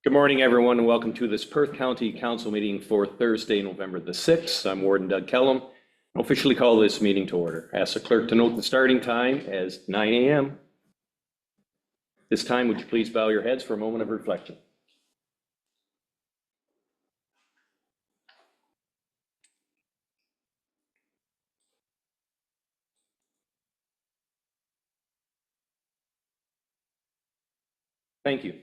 Good morning, everyone, and welcome to this Perth County Council meeting for Thursday, November the 6th. I'm Warden Doug Kellum. I'll officially call this meeting to order. Ask the clerk to note the starting time as 9 a.m. This time, would you please bow your heads for a moment of reflection? Thank you.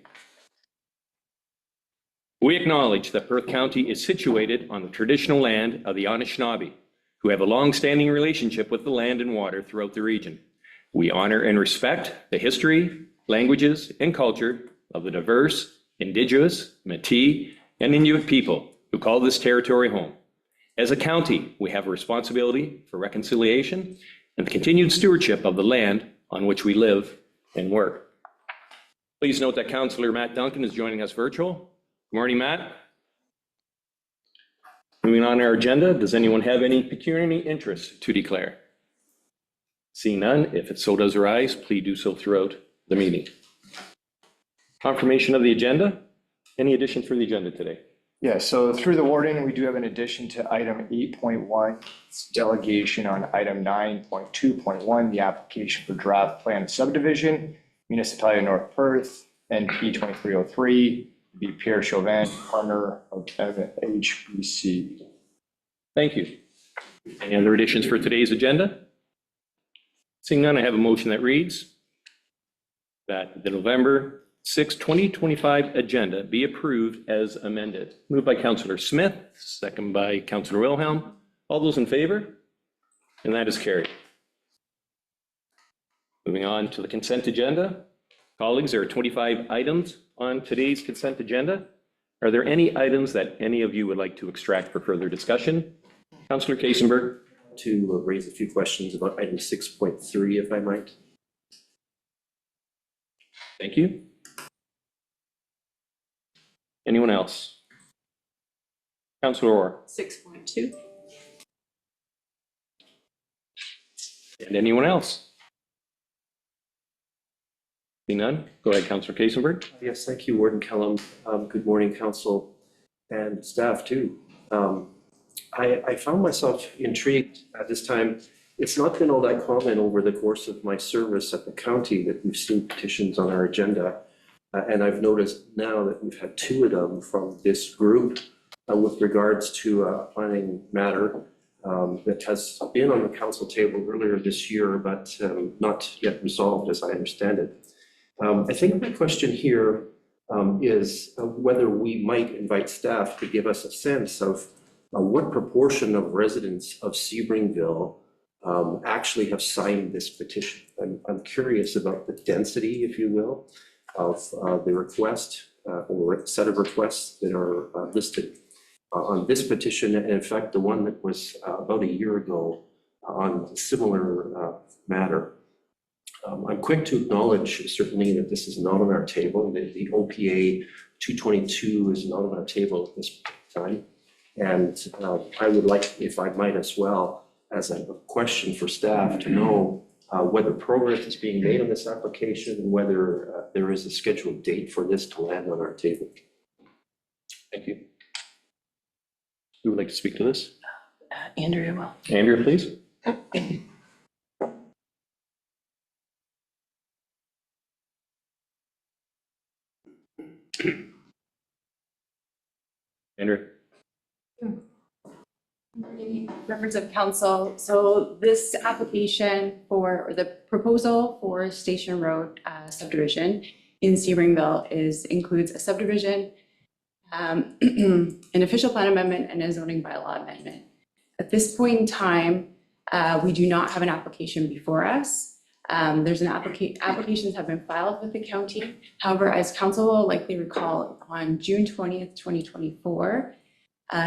We acknowledge that Perth County is situated on the traditional land of the Anishinaabe, who have a long-standing relationship with the land and water throughout the region. We honor and respect the history, languages, and culture of the diverse, Indigenous, Métis, and Inuit people who call this territory home. As a county, we have a responsibility for reconciliation and the continued stewardship of the land on which we live and work. Please note that Councillor Matt Duncan is joining us virtual. Good morning, Matt. Moving on our agenda, does anyone have any pecuniary interest to declare? Seeing none, if it so does arise, please do so throughout the meeting. Confirmation of the agenda. Any additions for the agenda today? Yeah, so through the warden, we do have an addition to item 8.1, it's delegation on item 9.2.1, the application for draft plan of subdivision, Municipality of North Perth, NP 2303, be Pierre Chauvin, partner of HBC. Thank you. Any other additions for today's agenda? Seeing none, I have a motion that reads that the November 6, 2025 agenda be approved as amended. Moved by Councillor Smith, second by Councillor Wilhelm. All those in favor? And that is carried. Moving on to the consent agenda. Colleagues, there are 25 items on today's consent agenda. Are there any items that any of you would like to extract for further discussion? Councillor Kaysenberg. To raise a few questions about item 6.3, if I might. Thank you. Anyone else? Councillor Orr. 6.2. And anyone else? Seeing none, go ahead, Councillor Kaysenberg. Yes, thank you, Warden Kellum. Good morning, Council and staff too. I found myself intrigued at this time. It's not been all that common over the course of my service at the county that we've seen petitions on our agenda. And I've noticed now that we've had two of them from this group with regards to a planning matter that has been on the council table earlier this year, but not yet resolved as I understand it. I think my question here is whether we might invite staff to give us a sense of what proportion of residents of Sebringville actually have signed this petition. I'm curious about the density, if you will, of the request or set of requests that are listed on this petition. And in fact, the one that was about a year ago on a similar matter. I'm quick to acknowledge certainly that this is not on our table, that the OPA 222 is not on our table at this time. And I would like, if I might as well, as a question for staff to know whether progress is being made on this application and whether there is a scheduled date for this to land on our table. Thank you. Who would like to speak to this? Andrea will. Andrea, please. Andrea. Members of council, so this application for, or the proposal for Station Road subdivision in Sebringville includes a subdivision, an official plan amendment, and a zoning bylaw amendment. At this point in time, we do not have an application before us. There's an applications have been filed with the county. However, as council will likely recall, on June 20th, 2024,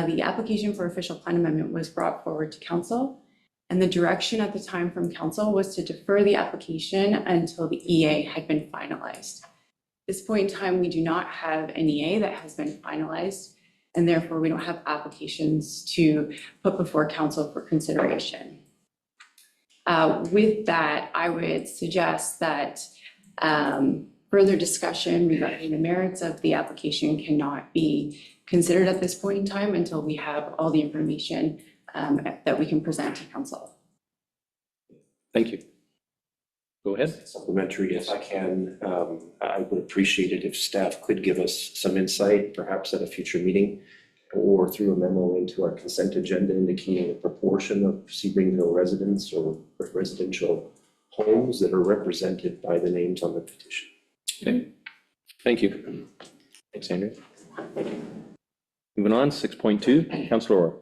the application for official plan amendment was brought forward to council, and the direction at the time from council was to defer the application until the EA had been finalized. At this point in time, we do not have an EA that has been finalized, and therefore we don't have applications to put before council for consideration. With that, I would suggest that further discussion regarding the merits of the application cannot be considered at this point in time until we have all the information that we can present to council. Thank you. Go ahead. Supplementary, if I can, I would appreciate it if staff could give us some insight, perhaps at a future meeting, or through a memo into our consent agenda indicating a proportion of Sebringville residents or residential homes that are represented by the names on the petition. Okay. Thank you. Thanks, Andrew. Moving on, 6.2, Councillor Orr.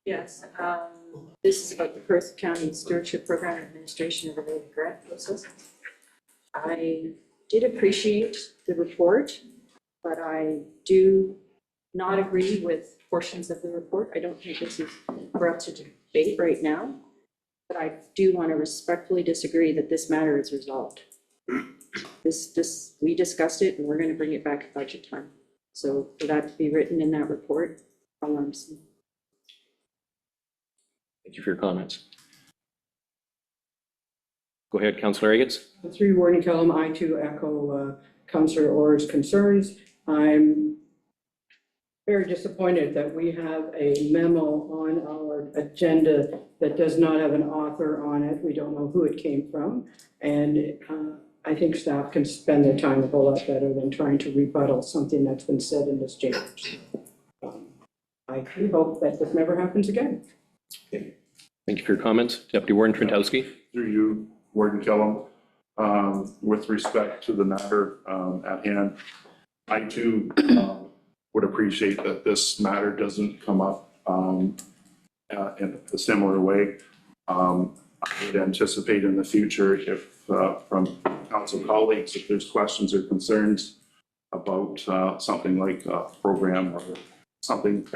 Yes, this is about the Perth County Stewardship Program Administration of the grant process. I did appreciate the report, but I do not agree with portions of the report. I don't think this is for us to debate right now, but I do want to respectfully disagree that this matter is resolved. We discussed it and we're going to bring it back at budget time. So for that to be written in that report, Thank you for your comments. Go ahead, Councillor Agates. Through Warden Kellum, I too echo Councillor Orr's concerns. I'm very disappointed that we have a memo on our agenda that does not have an author on it. We don't know who it came from. And I think staff can spend their time a whole lot better than trying to rebuttal something that's been said in this chamber. I do hope that this never happens again. Okay. Thank you for your comments. Deputy Warden Trentowski. Through you, Warden Kellum, with respect to the matter at hand, I too would appreciate that this matter doesn't come up in a similar way. I would anticipate in the future if from council colleagues, if there's questions or concerns about something like a program or something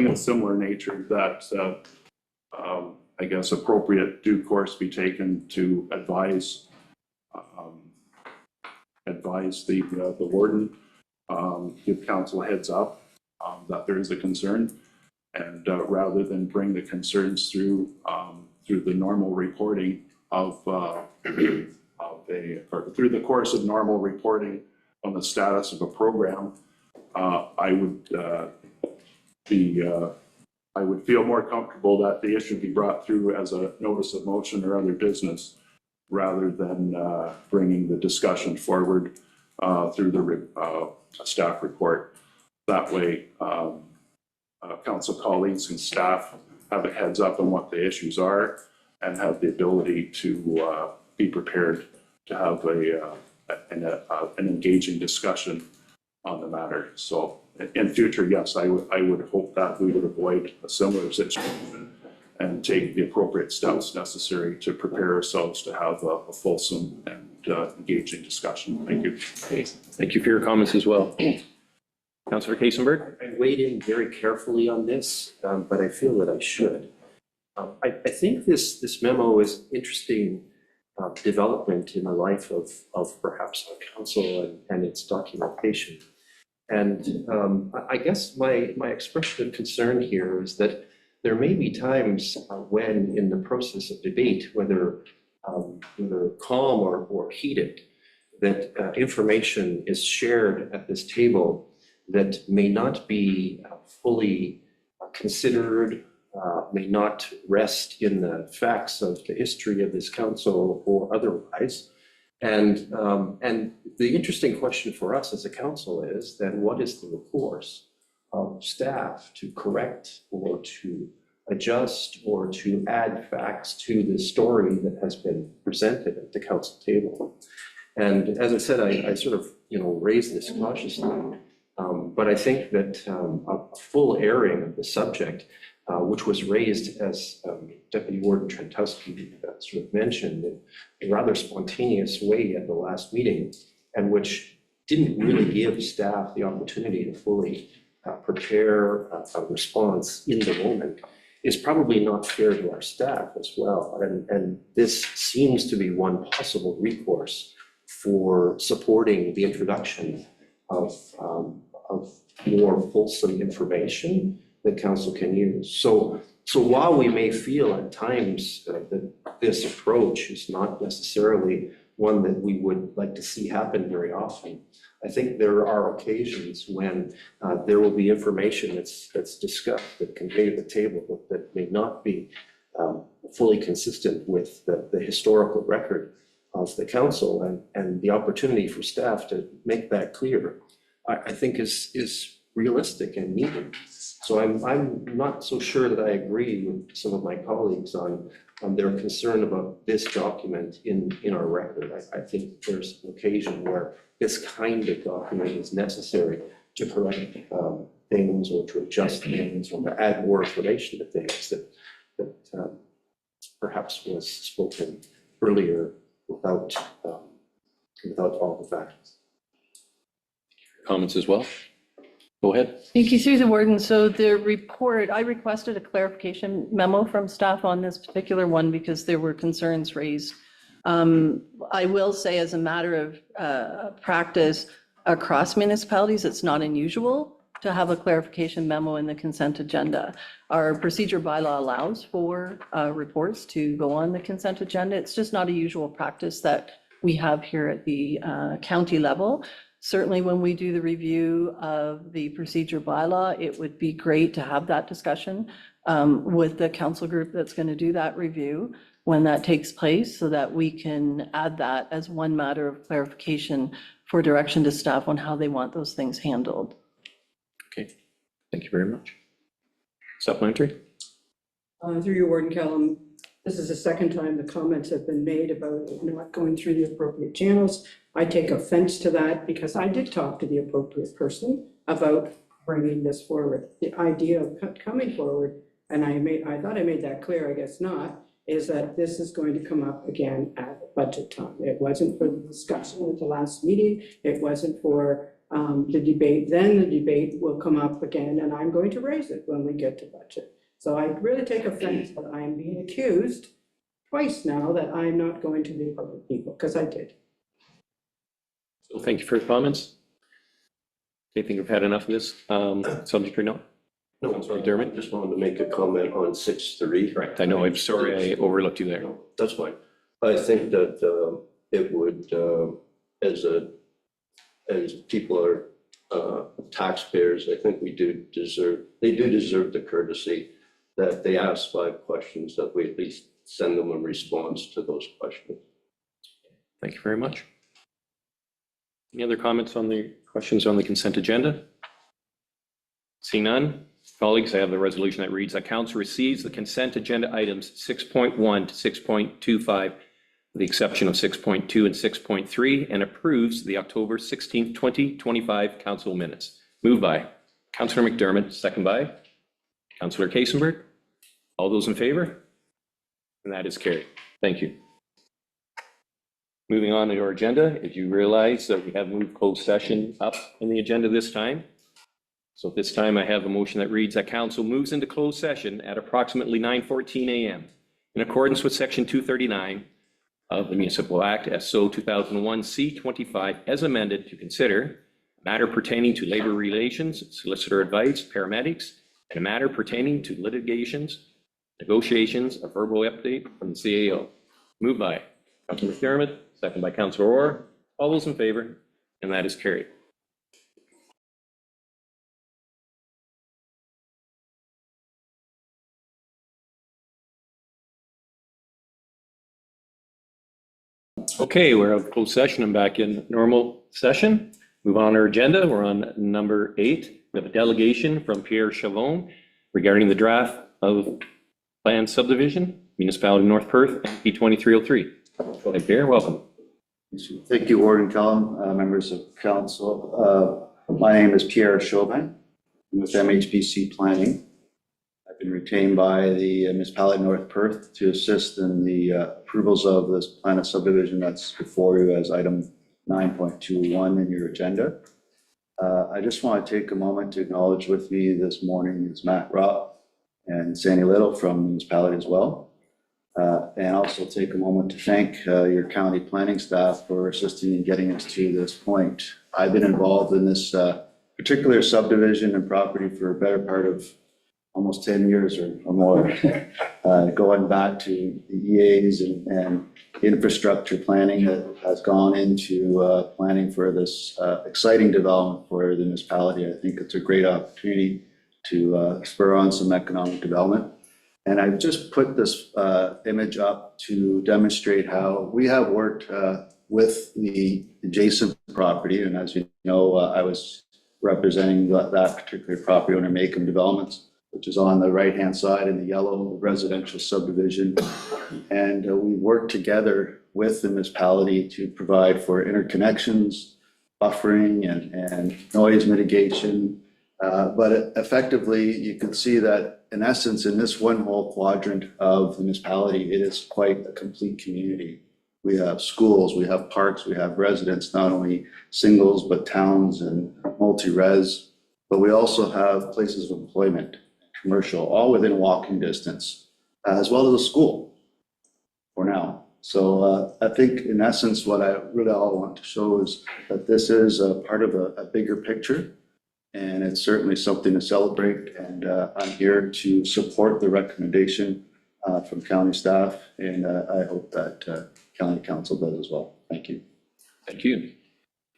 of similar nature, that I guess appropriate due course be taken to advise the warden, give council a heads up that there is a concern, and rather than bring the concerns through the normal reporting or through the course of normal reporting on the status of a program, I would feel more comfortable that the issue be brought through as a notice of motion or other business, rather than bringing the discussion forward through the staff report. That way, council colleagues and staff have a heads up on what the issues are and have the ability to be prepared to have an engaging discussion on the matter. So in future, yes, I would hope that we would avoid a similar situation and take the appropriate steps necessary to prepare ourselves to have a fulsome and engaging discussion. Thank you. Thank you for your comments as well. Councillor Kaysenberg. I weighed in very carefully on this, but I feel that I should. I think this memo is interesting development in the life of perhaps our council and its documentation. And I guess my expression of concern here is that there may be times when in the process of debate, whether calm or heated, that information is shared at this table that may not be fully considered, may not rest in the facts of the history of this council or otherwise. And the interesting question for us as a council is then what is the recourse of staff to correct or to adjust or to add facts to the story that has been presented at the council table? And as I said, I sort of raised this cautiously, but I think that a full airing of the subject, which was raised as Deputy Warden Trentowski sort of mentioned in a rather spontaneous way at the last meeting, and which didn't really give staff the opportunity to fully prepare a response in the moment, is probably not fair to our staff as well. And this seems to be one possible recourse for supporting the introduction of more fulsome information that council can use. So while we may feel at times that this approach is not necessarily one that we would like to see happen very often. I think there are occasions when there will be information that's discussed, that conveyed at the table, but that may not be fully consistent with the historical record of the council, and the opportunity for staff to make that clear, I think is realistic and needed. So I'm not so sure that I agree with some of my colleagues on their concern about this document in our record. I think there's an occasion where this kind of document is necessary to correct things, or to adjust things, or to add more information to things that perhaps was spoken earlier without all the facts. Comments as well? Go ahead. Thank you, through the warden. So the report, I requested a clarification memo from staff on this particular one because there were concerns raised. I will say, as a matter of practice across municipalities, it's not unusual to have a clarification memo in the consent agenda. Our procedure bylaw allows for reports to go on the consent agenda. It's just not a usual practice that we have here at the county level. Certainly when we do the review of the procedure bylaw, it would be great to have that discussion with the council group that's going to do that review when that takes place, so that we can add that as one matter of clarification for direction to staff on how they want those things handled. Okay, thank you very much. Supplementary? Through your warden, Callum, this is the second time the comments have been made about not going through the appropriate channels. I take offense to that because I did talk to the appropriate person about bringing this forward. The idea of coming forward, and I thought I made that clear, I guess not, is that this is going to come up again at budget time. It wasn't for the discussion at the last meeting. It wasn't for the debate. Then the debate will come up again, and I'm going to raise it when we get to budget. So I really take offense that I am being accused twice now that I'm not going to the appropriate people, because I did. So thank you for your comments. Do you think we've had enough of this subject or not? No, Councilor McDermott? I just wanted to make a comment on 6.3. Correct. I know, I'm sorry I overlooked you there. No, that's fine. I think that it would, as people are taxpayers, I think they do deserve the courtesy that they ask 5 questions, that we at least send them a response to those questions. Thank you very much. Any other comments on the questions on the consent agenda? Seeing none, colleagues, I have the resolution that reads that council receives the consent agenda items 6.1 to 6.25, with the exception of 6.2 and 6.3, and approves the October 16th, 2025 council minutes. Moved by Councilor McDermott, second by Councilor Kasenberg. All those in favor? And that is carried. Thank you. Moving on to our agenda, if you realize that we have moved closed session up in the agenda this time. So at this time, I have a motion that reads that council moves into closed session at approximately 9:14 a.m. in accordance with section 239 of the Municipal Act SO 2001 C25 as amended, to consider a matter pertaining to labor relations, solicitor advice, paramedics, and a matter pertaining to litigations, negotiations, a verbal update from the CAO. Moved by Councilor McDermott, second by Councilor Orr. All those in favor? And that is carried. Okay, we're out of closed session. I'm back in normal session. Move on our agenda. We're on number 8. We have a delegation from Pierre Chavon regarding the draft of planned subdivision, Municipality of North Perth, MP 2303. Go ahead, Pierre. Welcome. Thank you, Warden Cullum, members of council. My name is Pierre Chauvin. I'm with MHPC Planning. I've been retained by the Municipality of North Perth to assist in the approvals of this plan of subdivision that's before you as item 9.21 in your agenda. I just want to take a moment to acknowledge with me this morning is Matt Robb and Sandy Little from the municipality as well. And also take a moment to thank your county planning staff for assisting in getting us to this point. I've been involved in this particular subdivision and property for a better part of almost 10 years or more, going back to the EAs and infrastructure planning that has gone into planning for this exciting development for the municipality. I think it's a great opportunity to spur on some economic development. And I've just put this image up to demonstrate how we have worked with the adjacent property. And as you know, I was representing that particular property owner, Macomb Developments, which is on the right-hand side in the yellow residential subdivision. And we worked together with the municipality to provide for interconnections, buffering, and noise mitigation. But effectively, you can see that in essence, in this one whole quadrant of the municipality, it is quite a complete community. We have schools, we have parks, we have residents, not only singles, but towns and multi-res. But we also have places of employment, commercial, all within walking distance, as well as a school for now. So I think in essence, what I really all want to show is that this is a part of a bigger picture. And it's certainly something to celebrate. And I'm here to support the recommendation from county staff. And I hope that county council does as well. Thank you. Thank you.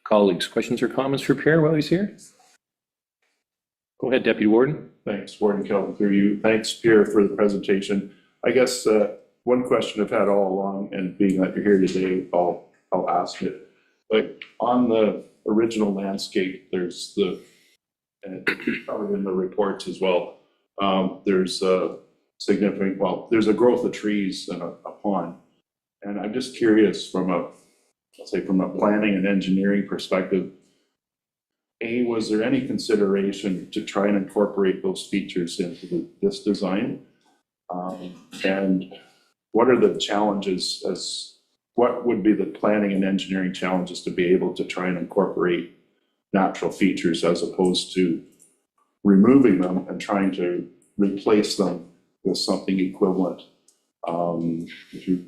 Colleagues, questions or comments for Pierre while he's here? Go ahead, Deputy Warden. Thanks, Warden Kelvin, through you. Thanks, Pierre, for the presentation. I guess one question I've had all along, and being that you're here today, I'll ask it. Like on the original landscape, there's the, and probably in the reports as well, there's a significant, well, there's a growth of trees and a pond. And I'm just curious from a, let's say from a planning and engineering perspective, was there any consideration to try and incorporate those features into this design? And what are the challenges what would be the planning and engineering challenges to be able to try and incorporate natural features as opposed to removing them and trying to replace them with something equivalent? If you,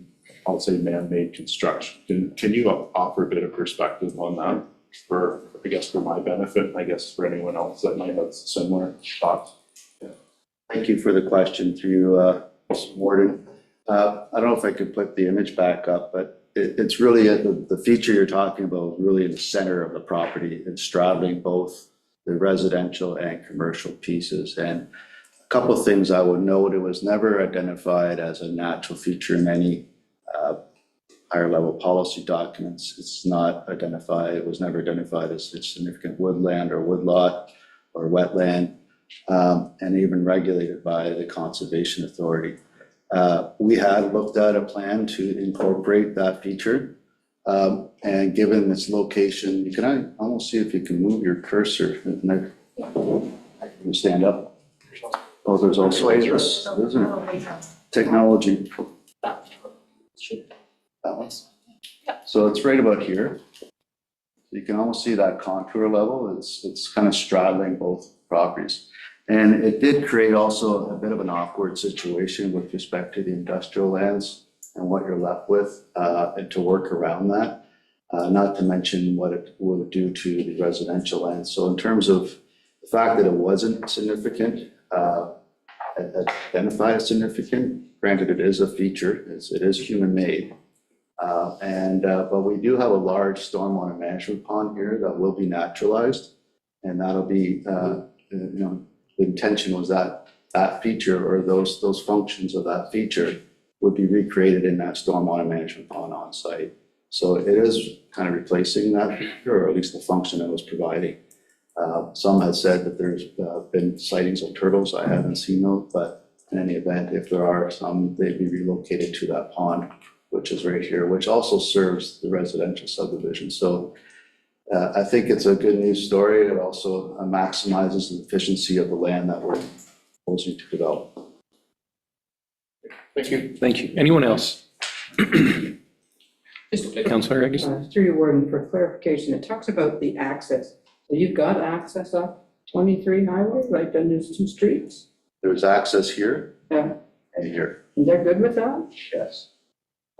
I'll say man-made construction. Can you offer a bit of perspective on that for, I guess, for my benefit, and I guess for anyone else that might have similar thoughts? Thank you for the question through Mr. Warden. I don't know if I could put the image back up, but it's really the feature you're talking about really in the center of the property and straddling both the residential and commercial pieces. And a couple of things I would note: it was never identified as a natural feature in any higher level policy documents. It's not identified, it was never identified as a significant woodland or woodlot or wetland, and even regulated by the Conservation Authority. We had looked at a plan to incorporate that feature, and given its location, can I almost see if you can move your cursor? And I can stand up. Oh, there's also this, technology. That one. So it's right about here. You can almost see that contour level. It's kind of straddling both properties. And it did create also a bit of an awkward situation with respect to the industrial lands and what you're left with, and to work around that, not to mention what it would do to the residential lands. So in terms of the fact that it wasn't significant, identified as significant, granted it is a feature, it is human-made. But we do have a large stormwater management pond here that will be naturalized, and that'll be, the intention was that that feature or those functions of that feature would be recreated in that stormwater management pond on site. So it is kind of replacing that feature, or at least the function it was providing. Some have said that there's been sightings of turtles. I haven't seen those, but in any event, if there are some, they'd be relocated to that pond, which is right here, which also serves the residential subdivision. So I think it's a good news story. It also maximizes the efficiency of the land that we're proposing to develop. Thank you. Thank you. Anyone else? Councillor Egges? Through your Warden, for clarification, it talks about the access. So you've got access up 23 highway, right down those two streets? There's access here Yeah, and here. and they're good with that? Yes.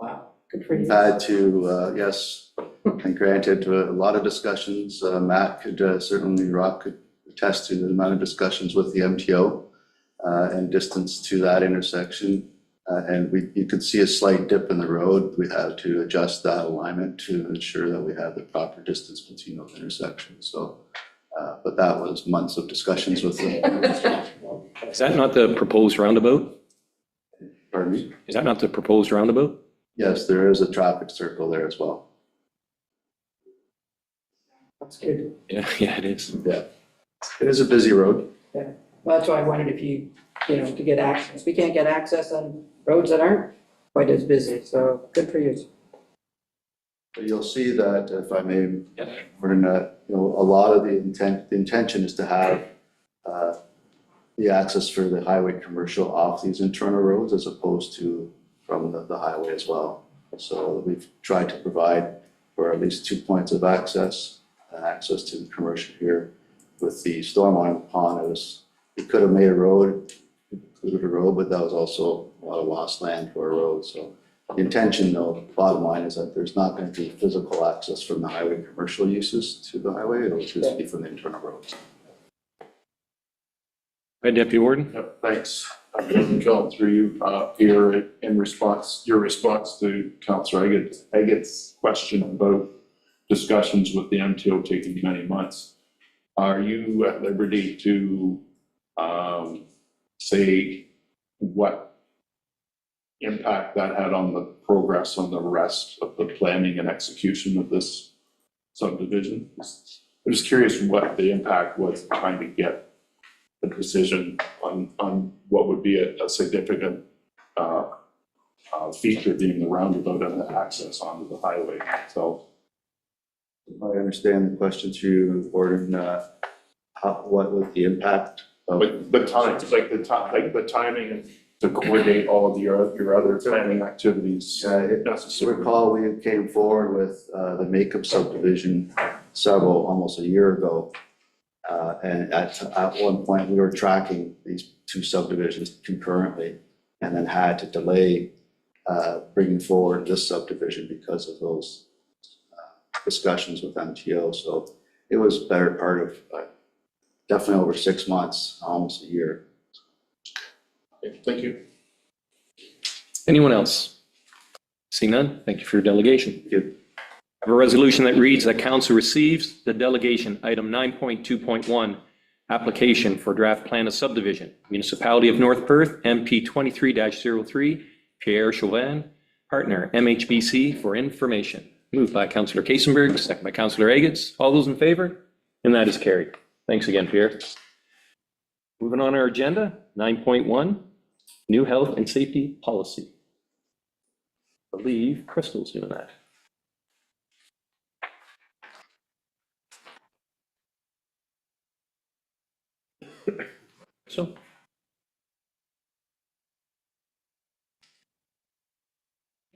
Wow, good for you. Had to, yes, and granted, a lot of discussions. Matt could certainly, Rock could attest to the amount of discussions with the MTO. and distance to that intersection. And you could see a slight dip in the road. We have to adjust that alignment to ensure that we have the proper distance between those intersections. So, but that was months of discussions with them. Is that not the proposed roundabout? Pardon me? Is that not the proposed roundabout? Yes, there is a traffic circle there as well. That's good. Yeah, yeah, it is. Yeah. It is a busy road. Well, that's why I wondered if you know, to get access. We can't get access on roads that aren't quite as busy, so good for you. But you'll see that, if I may, Yeah. we're in a, a lot of the intention is to have the access for the highway commercial off these internal roads as opposed to from the highway as well. So we've tried to provide for at least 2 points of access to the commercial here. With the storm on the pond, we could have made a road, included a road, but that was also a lot of lost land for a road. So the intention, though, bottom line is that there's not going to be physical access from the highway commercial uses to the highway. It'll just be from the internal roads. Hi, Deputy Warden. Yep, thanks. John, through you, here in response, your response to Councillor Agat's question about discussions with the MTO taking many months. Are you at liberty to say what impact that had on the progress on the rest of the planning and execution of this subdivision? I'm just curious what the impact was trying to get a decision on what would be a significant feature being the roundabout and the access onto the highway. So If I understand the question to you, Warden, what was the impact of? but the time, like the timing and to coordinate all of your other planning activities. If you recall, we came forward with the makeup subdivision almost a year ago. And at one point, we were tracking these two subdivisions concurrently and then had to delay bringing forward this subdivision because of those discussions with MTO. So it was better part of definitely over 6 months, almost a year. Okay, thank you. Anyone else? See none? Thank you for your delegation. Good. I have a resolution that reads that council receives the delegation item 9.2.1, application for draft plan of subdivision, Municipality of North Perth, MP 23-03, Pierre Chauvin, partner, MHBC, for information. Moved by Councillor Kasenberg, second by Councillor Agats. All those in favor? And that is carried. Thanks again, Pierre. Moving on our agenda, 9.1, new health and safety policy. I believe Crystal's doing that. So,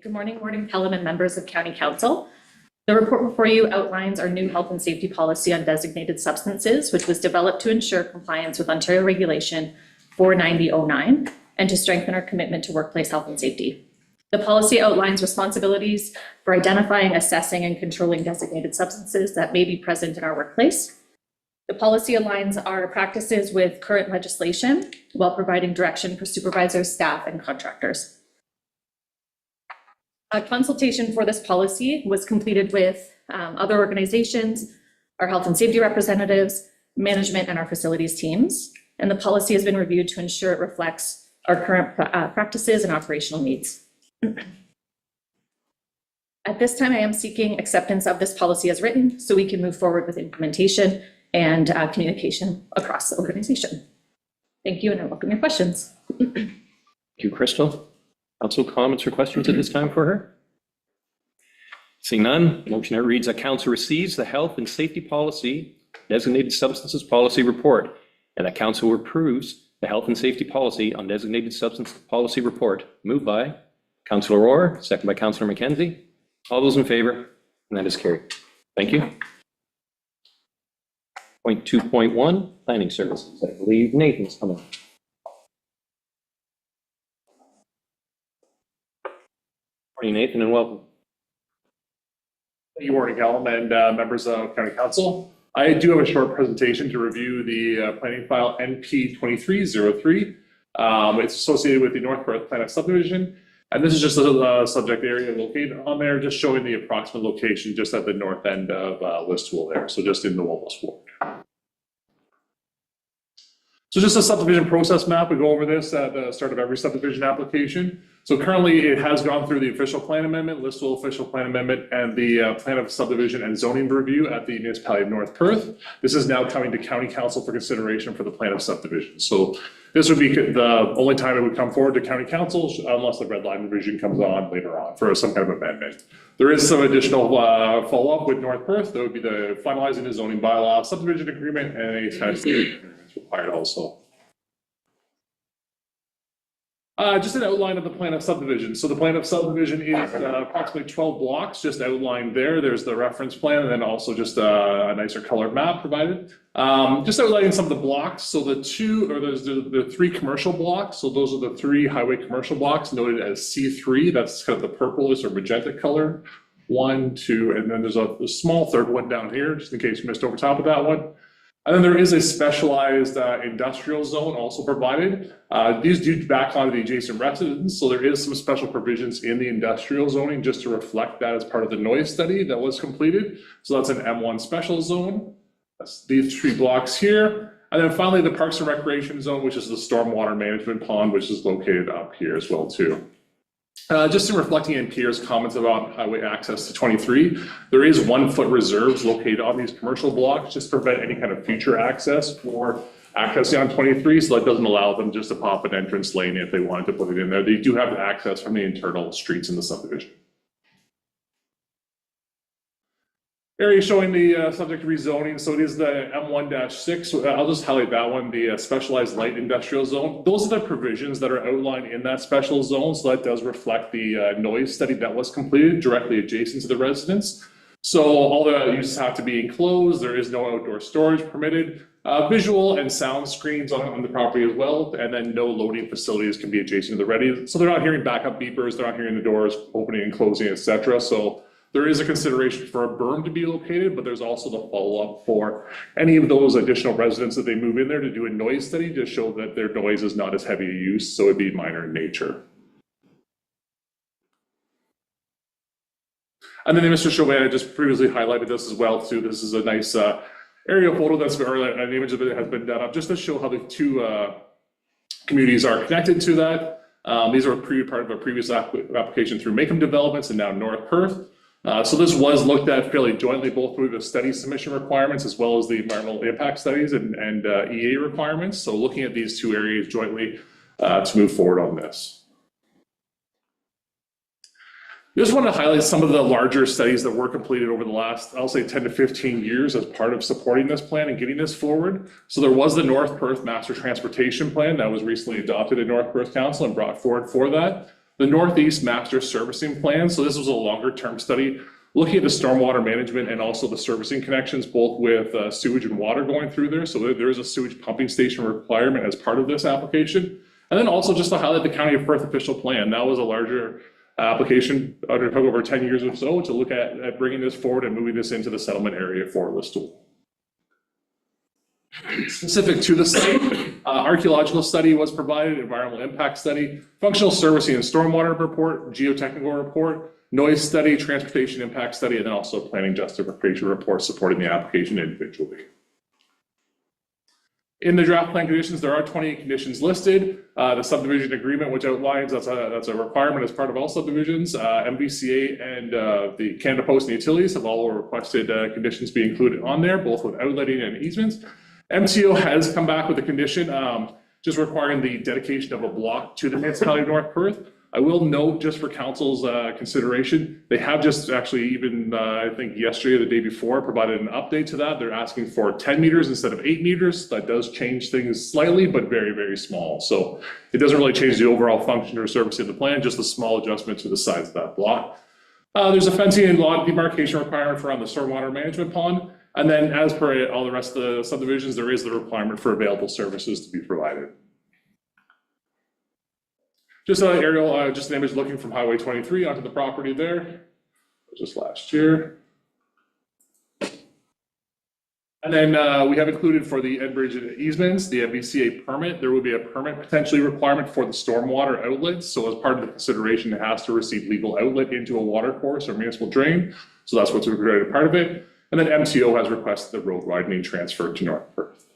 Good morning, Warden Kellum and members of County Council. The report before you outlines our new health and safety policy on designated substances, which was developed to ensure compliance with Ontario Regulation 49009 and to strengthen our commitment to workplace health and safety. The policy outlines responsibilities for identifying, assessing, and controlling designated substances that may be present in our workplace. The policy aligns our practices with current legislation while providing direction for supervisors, staff, and contractors. A consultation for this policy was completed with other organizations, our health and safety representatives, management, and our facilities teams. And the policy has been reviewed to ensure it reflects our current practices and operational needs. At this time, I am seeking acceptance of this policy as written so we can move forward with implementation and communication across the organization. Thank you, and I welcome your questions. thank you, Crystal. Council comments or questions at this time for her? Seeing none, motion that reads that council receives the health and safety policy designated substances policy report and that council approves the health and safety policy on designated substance policy report. Moved by Councillor Orr, second by Councillor McKenzie. All those in favor? And that is carried. Thank you. Point 2.1, planning services. I believe Nathan's coming. Morning, Nathan, and welcome. Thank you, Warden Kellum and members of County Council. I do have a short presentation to review the planning file NP 2303, It's associated with the North Perth Plan of Subdivision. And this is just a subject area located on there, just showing the approximate location just at the north end of Listowel there, so just in the Wolbos Ward. So just a subdivision process map, we go over this at the start of every subdivision application. So currently it has gone through the official plan amendment, Listowel official plan amendment, and the plan of subdivision and zoning review at the municipality of North Perth. This is now coming to county council for consideration for the plan of subdivision. So this would be the only time it would come forward to county council unless the red line revision comes on later on for some kind of amendment. There is some additional follow-up with North Perth. That would be the finalizing the zoning bylaw, subdivision agreement, and a tenant agreement required also. Just an outline of the plan of subdivision. So the plan of subdivision is approximately 12 blocks just outlined there. There's the reference plan and then also just a nicer colored map provided. Just outlining some of the blocks. So there's the 3 commercial blocks. So those are the 3 highway commercial blocks noted as C3. That's kind of the purplish or magenta color. 1, 2, and then there's a small third one down here, just in case you missed over top of that one. And then there is a specialized industrial zone also provided. These do back onto the adjacent residence, so there is some special provisions in the industrial zoning just to reflect that as part of the noise study that was completed. So that's an M1 special zone. That's these 3 blocks here. And then finally the Parks and Recreation Zone, which is the stormwater management pond, which is located up here as well too. Just in reflecting in Pierre's comments about highway access to 23, there is 1-foot reserves located on these commercial blocks just to prevent any kind of future access for accessing on 23. So that doesn't allow them just to pop an entrance lane if they wanted to put it in there. They do have access from the internal streets in the subdivision. Area showing the subject rezoning. So it is the M1-6. So I'll just highlight that one, the specialized light industrial zone. Those are the provisions that are outlined in that special zone. So that does reflect the noise study that was completed directly adjacent to the residence. So all the uses have to be enclosed. There is no outdoor storage permitted. Visual and sound screens on the property as well. And then no loading facilities can be adjacent to the ready. So they're not hearing backup beepers. They're not hearing the doors opening and closing, etc. So there is a consideration for a berm to be located, but there's also the follow-up for any of those additional residents that they move in there to do a noise study to show that their noise is not as heavy a use, so it'd be minor in nature. And then Mr. Chauvin just previously highlighted this as well too. This is a nice aerial photo or an image of it has been done up just to show how the 2 communities are connected to that. These are part of a previous application through Macomb Developments and now North Perth. So this was looked at fairly jointly, both through the study submission requirements as well as the environmental impact studies and EA requirements. So looking at these 2 areas jointly to move forward on this. I just want to highlight some of the larger studies that were completed over the last, I'll say 10 to 15 years as part of supporting this plan and getting this forward. So there was the North Perth Master Transportation Plan that was recently adopted at North Perth Council and brought forward for that. The Northeast Master Servicing Plan, so this was a longer term study looking at the stormwater management and also the servicing connections, both with sewage and water going through there. So there is a sewage pumping station requirement as part of this application. And then also just to highlight the County of Perth official plan. That was a larger application, undertook over 10 years or so to look at bringing this forward and moving this into the settlement area for Listowel. Specific to the site, archaeological study was provided, environmental impact study, functional servicing and stormwater report, geotechnical report, noise study, transportation impact study, and then also planning justification report supporting the application individually. In the draft plan conditions, there are 28 conditions listed. The subdivision agreement, which outlines that's a requirement as part of all subdivisions. MVCA and the Canada Post and Utilities have all requested conditions be included on there, both with outletting and easements. MTO has come back with a condition just requiring the dedication of a block to the municipality of North Perth. I will note, just for council's consideration, they have just actually even, I think yesterday or the day before, provided an update to that. They're asking for 10 meters instead of 8 meters. That does change things slightly, but very, very small. So it doesn't really change the overall function or service of the plan, just a small adjustment to the size of that block. There's a fencing and lot demarcation requirement for on the stormwater management pond. And then as per all the rest of the subdivisions, there is the requirement for available services to be provided. Just an aerial, just an image looking from Highway 23 onto the property there, just last year. And then we have included for the Enbridge easements, the MVCA permit, there will be a permit potentially requirement for the stormwater outlets. So as part of the consideration, it has to receive legal outlet into a water course or municipal drain. So that's what's regarded a part of it. And then MTO has requested the road widening transfer to North Perth.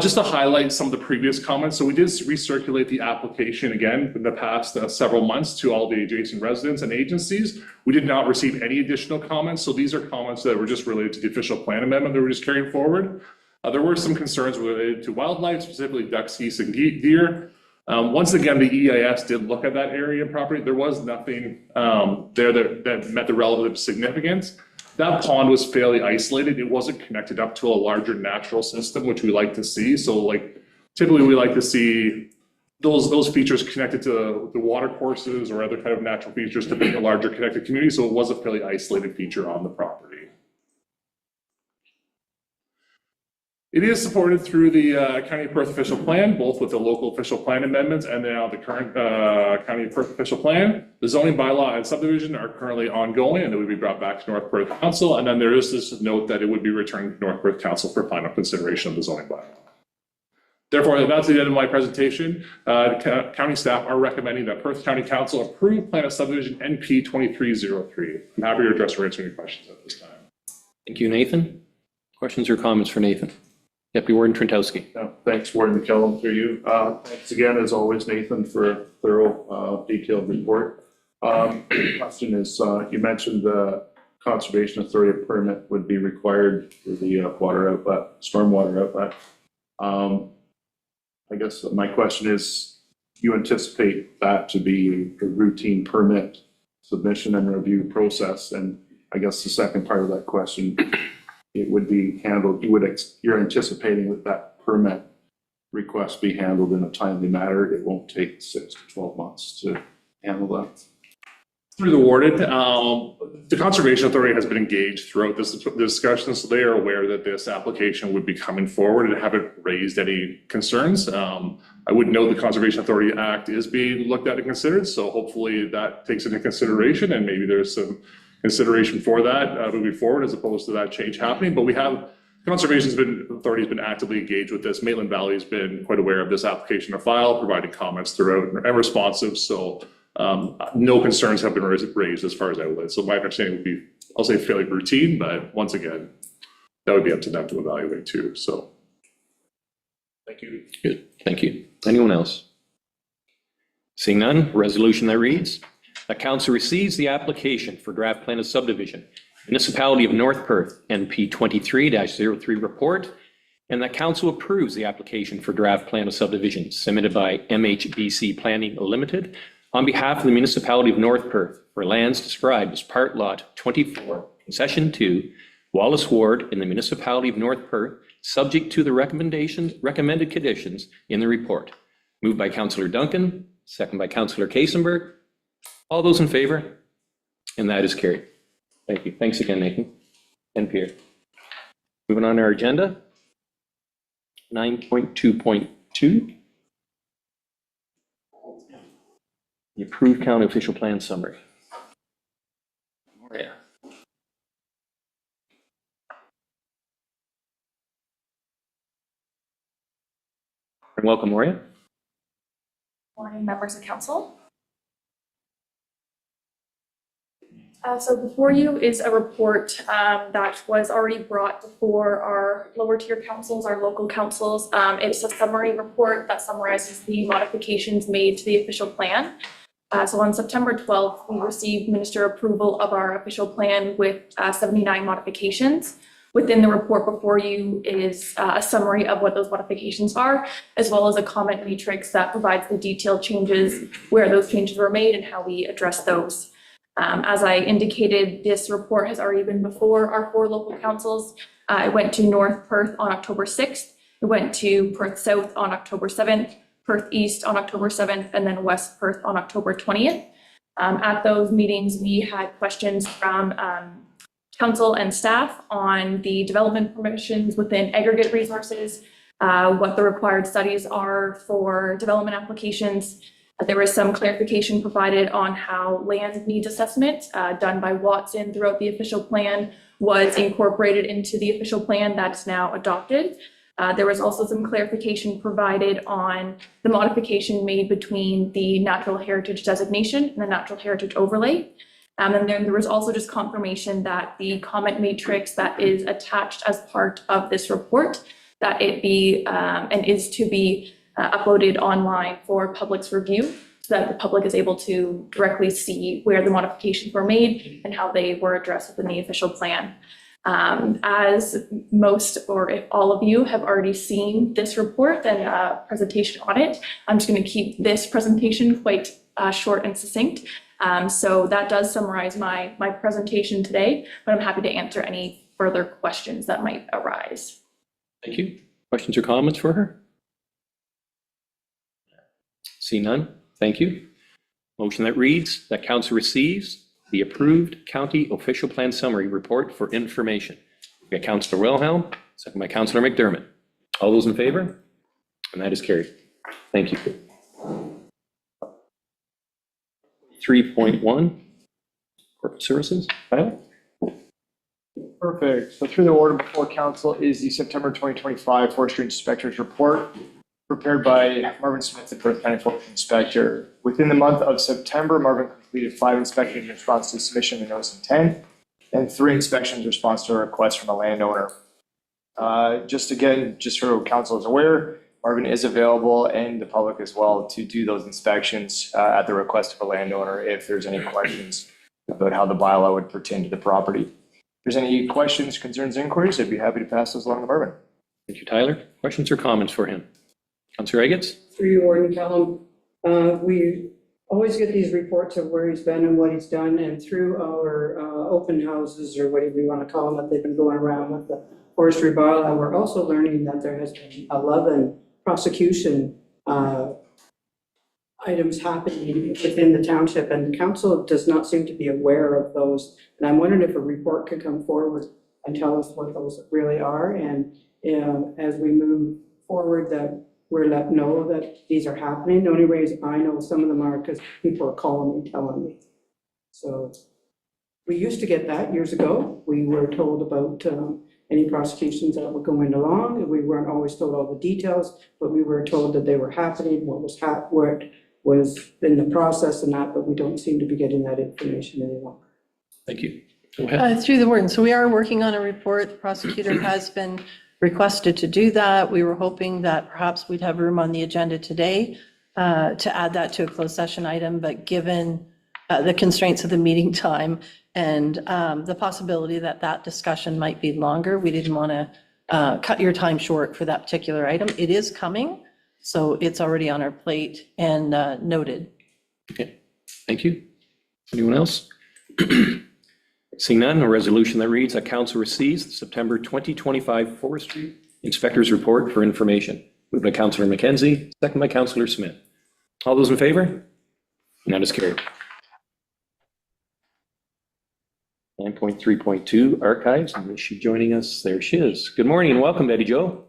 Just to highlight some of the previous comments. So we did recirculate the application again in the past several months to all the adjacent residents and agencies. We did not receive any additional comments. So these are comments that were just related to the official plan amendment that we're just carrying forward. There were some concerns related to wildlife, specifically ducks, geese, and deer. Once again, the EIS did look at that area of property. There was nothing there that met the relative significance. That pond was fairly isolated. It wasn't connected up to a larger natural system, which we like to see. So like typically we like to see those features connected to the water courses or other kind of natural features to make a larger connected community. So it was a fairly isolated feature on the property. It is supported through the County of Perth official plan, both with the local official plan amendments and now the current County of Perth official plan. The zoning bylaw and subdivision are currently ongoing and it would be brought back to North Perth Council. And then there is this note that it would be returned to North Perth Council for final consideration of the zoning bylaw. Therefore, that's the end of my presentation. County staff are recommending that Perth County Council approve plan of subdivision NP 2303. I'm happy to address or answer any questions at this time. Thank you, Nathan. Questions or comments for Nathan? Deputy Warden Trentowski. Thanks, Warden McKellum, through you. Thanks again, as always, Nathan, for a thorough, detailed report. Question is, you mentioned the Conservation Authority permit would be required for the water outlet, stormwater outlet. I guess my question is, you anticipate that to be a routine permit submission and review process? And I guess the second part of that question, it would be handled, you're anticipating that permit request be handled in a timely manner. It won't take 6 to 12 months to handle that. Through the warden, the Conservation Authority has been engaged throughout this discussion, so they are aware that this application would be coming forward and haven't raised any concerns. I would note the Conservation Authority Act is being looked at and considered, so hopefully that takes into consideration and maybe there's some consideration for that moving forward as opposed to that change happening. But we have, Conservation Authority has been actively engaged with this. Maitland Valley has been quite aware of this application to file, providing comments throughout and responsive. So no concerns have been raised as far as outlets. So my understanding would be, I'll say fairly routine, but once again, that would be up to them to evaluate too. So thank you. Good, thank you. Anyone else? Seeing none, resolution that reads, that council receives the application for draft plan of subdivision, Municipality of North Perth, NP 23-03 report, and that council approves the application for draft plan of subdivision submitted by MHBC Planning Limited on behalf of the Municipality of North Perth for lands described as Part Lot 24, Concession 2, Wallace Ward in the Municipality of North Perth, subject to the recommended conditions in the report. Moved by Councillor Duncan, second by Councillor Kasenberg. All those in favor? And that is carried. Thank you. Thanks again, Nathan and Pierre. Moving on to our agenda. 9.2.2. The approved county official plan summary. Maria. Welcome, Maria. Morning, members of council. So before you is a report that was already brought before our lower tier councils, our local councils. It's a summary report that summarizes the modifications made to the official plan. So on September 12th, we received minister approval of our official plan with 79 modifications. Within the report before you is a summary of what those modifications are, as well as a comment matrix that provides the detailed changes, where those changes were made and how we address those. As I indicated, this report has already been before our 4 local councils. It went to North Perth on October 6th. It went to Perth South on October 7th, Perth East on October 7th, and then West Perth on October 20th. At those meetings, we had questions from council and staff on the development permissions within aggregate resources, what the required studies are for development applications, There was some clarification provided on how land needs assessment done by Watson throughout the official plan was incorporated into the official plan that's now adopted. There was also some clarification provided on the modification made between the natural heritage designation and the natural heritage overlay. And then there was also just confirmation that the comment matrix that is attached as part of this report, that it be and is to be uploaded online for public's review, so that the public is able to directly see where the modifications were made and how they were addressed within the official plan. As most, or if all of you have already seen this report and a presentation on it, I'm just going to keep this presentation quite short and succinct. So that does summarize my presentation today, but I'm happy to answer any further questions that might arise. Thank you. Questions or comments for her? See none. Thank you. Motion that reads that council receives the approved county official plan summary report for information. We got Councillor Wilhelm, second by Councillor McDermott. All those in favor? And that is carried. Thank you. 3.1, corporate services. Tyler? Perfect. So through the order before council is the September 2025 Forestry Inspector's Report prepared by Marvin Smith, the Perth County Forestry Inspector. Within the month of September, Marvin completed 5 inspections in response to submission of notice of intent and 3 inspections in response to a request from a landowner. Just so council is aware, Marvin is available and the public as well to do those inspections at the request of a landowner if there's any questions about how the bylaw would pertain to the property. If there's any questions, concerns, inquiries, I'd be happy to pass those along to Marvin. Thank you, Tyler. Questions or comments for him? Councillor Eggetts? Through you, Warden Kellum, we always get these reports of where he's been and what he's done, and through our open houses, or whatever you want to call them, that they've been going around with the forestry bylaw, we're also learning that there has been 11 prosecution items happening within the township, and the council does not seem to be aware of those. And I'm wondering if a report could come forward and tell us what those really are, and as we move forward, that we're let know that these are happening. The only reason I know some of them are because people are calling me, telling me. So we used to get that years ago. We were told about any prosecutions that were going along. We weren't always told all the details, but we were told that they were happening, what was in the process and that, but we don't seem to be getting that information any longer. Thank you. Go ahead. Through the warden. So we are working on a report. The prosecutor has been requested to do that. We were hoping that perhaps we'd have room on the agenda today to add that to a closed session item, but given the constraints of the meeting time and the possibility that that discussion might be longer, we didn't want to cut your time short for that particular item. It is coming, so it's already on our plate and noted. Okay, thank you. Anyone else? Seeing none, a resolution that reads that council receives the September 2025 Forestry Inspector's Report for information. Moved by Councillor McKenzie, second by Councillor Smith. All those in favor? And that is carried. 9.3.2 Archives, and is she joining us? There she is. Good morning and welcome, Betty Jo.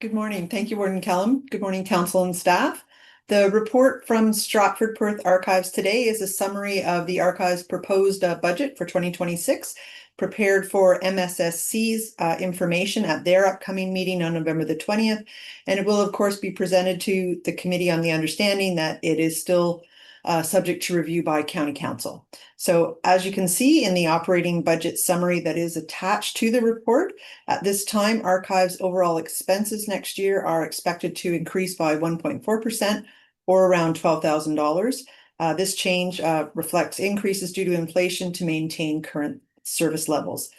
Good morning. Thank you, Warden Kellum. Good morning, council and staff. The report from Stratford Perth Archives today is a summary of the Archives' proposed budget for 2026, prepared for MSSC's information at their upcoming meeting on November the 20th. And it will, of course, be presented to the committee on the understanding that it is still subject to review by County Council. So as you can see in the operating budget summary that is attached to the report, at this time, Archives' overall expenses next year are expected to increase by 1.4%, or around $12,000. This change reflects increases due to inflation to maintain current service levels.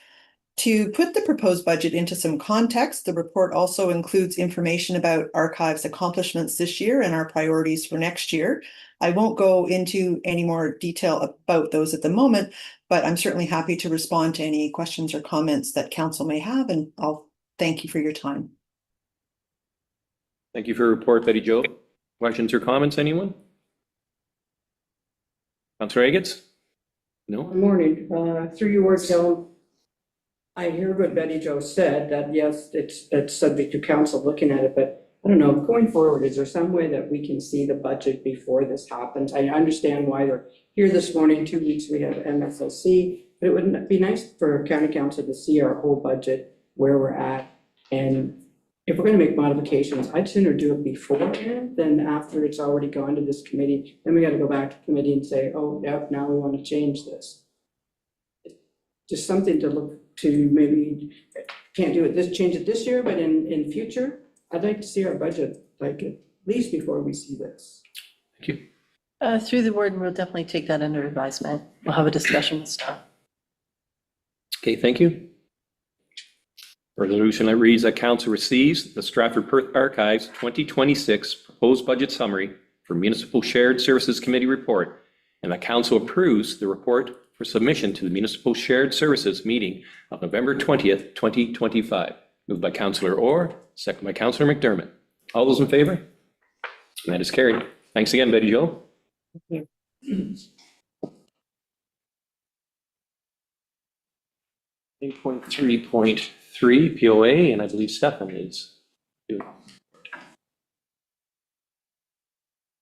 To put the proposed budget into some context, the report also includes information about Archives' accomplishments this year and our priorities for next year. I won't go into any more detail about those at the moment, but I'm certainly happy to respond to any questions or comments that council may have, and I'll thank you for your time. Thank you for your report, Betty Jo. Questions or comments, anyone? Councillor Eggetts? No? Good morning. Through you, Warden Kellum, I hear what Betty Jo said, that yes, it's subject to council looking at it, but I don't know, going forward, is there some way that we can see the budget before this happens? I understand why they're here this morning, 2 weeks we have MSLC, but it would be nice for county council to see our whole budget, where we're at. And if we're gonna make modifications, I'd sooner do it beforehand than after it's already gone to this committee. Then we gotta go back to committee and say, oh, yep, now we wanna change this. Just something to look to, maybe, can't do it this, change it this year, but in future, I'd like to see our budget, like, at least before we see this. Thank you. Through the board, we'll definitely take that under advisement. We'll have a discussion with staff. Okay, thank you. Resolution that reads that council receives the Stratford Perth Archives 2026 proposed budget summary for Municipal Shared Services Committee report, and that council approves the report for submission to the Municipal Shared Services meeting of November 20th, 2025. Moved by Councillor Orr, second by Councillor McDermott. All those in favor? And that is carried. Thanks again, Betty Jo. 8.3.3 POA, and I believe Stefan is doing.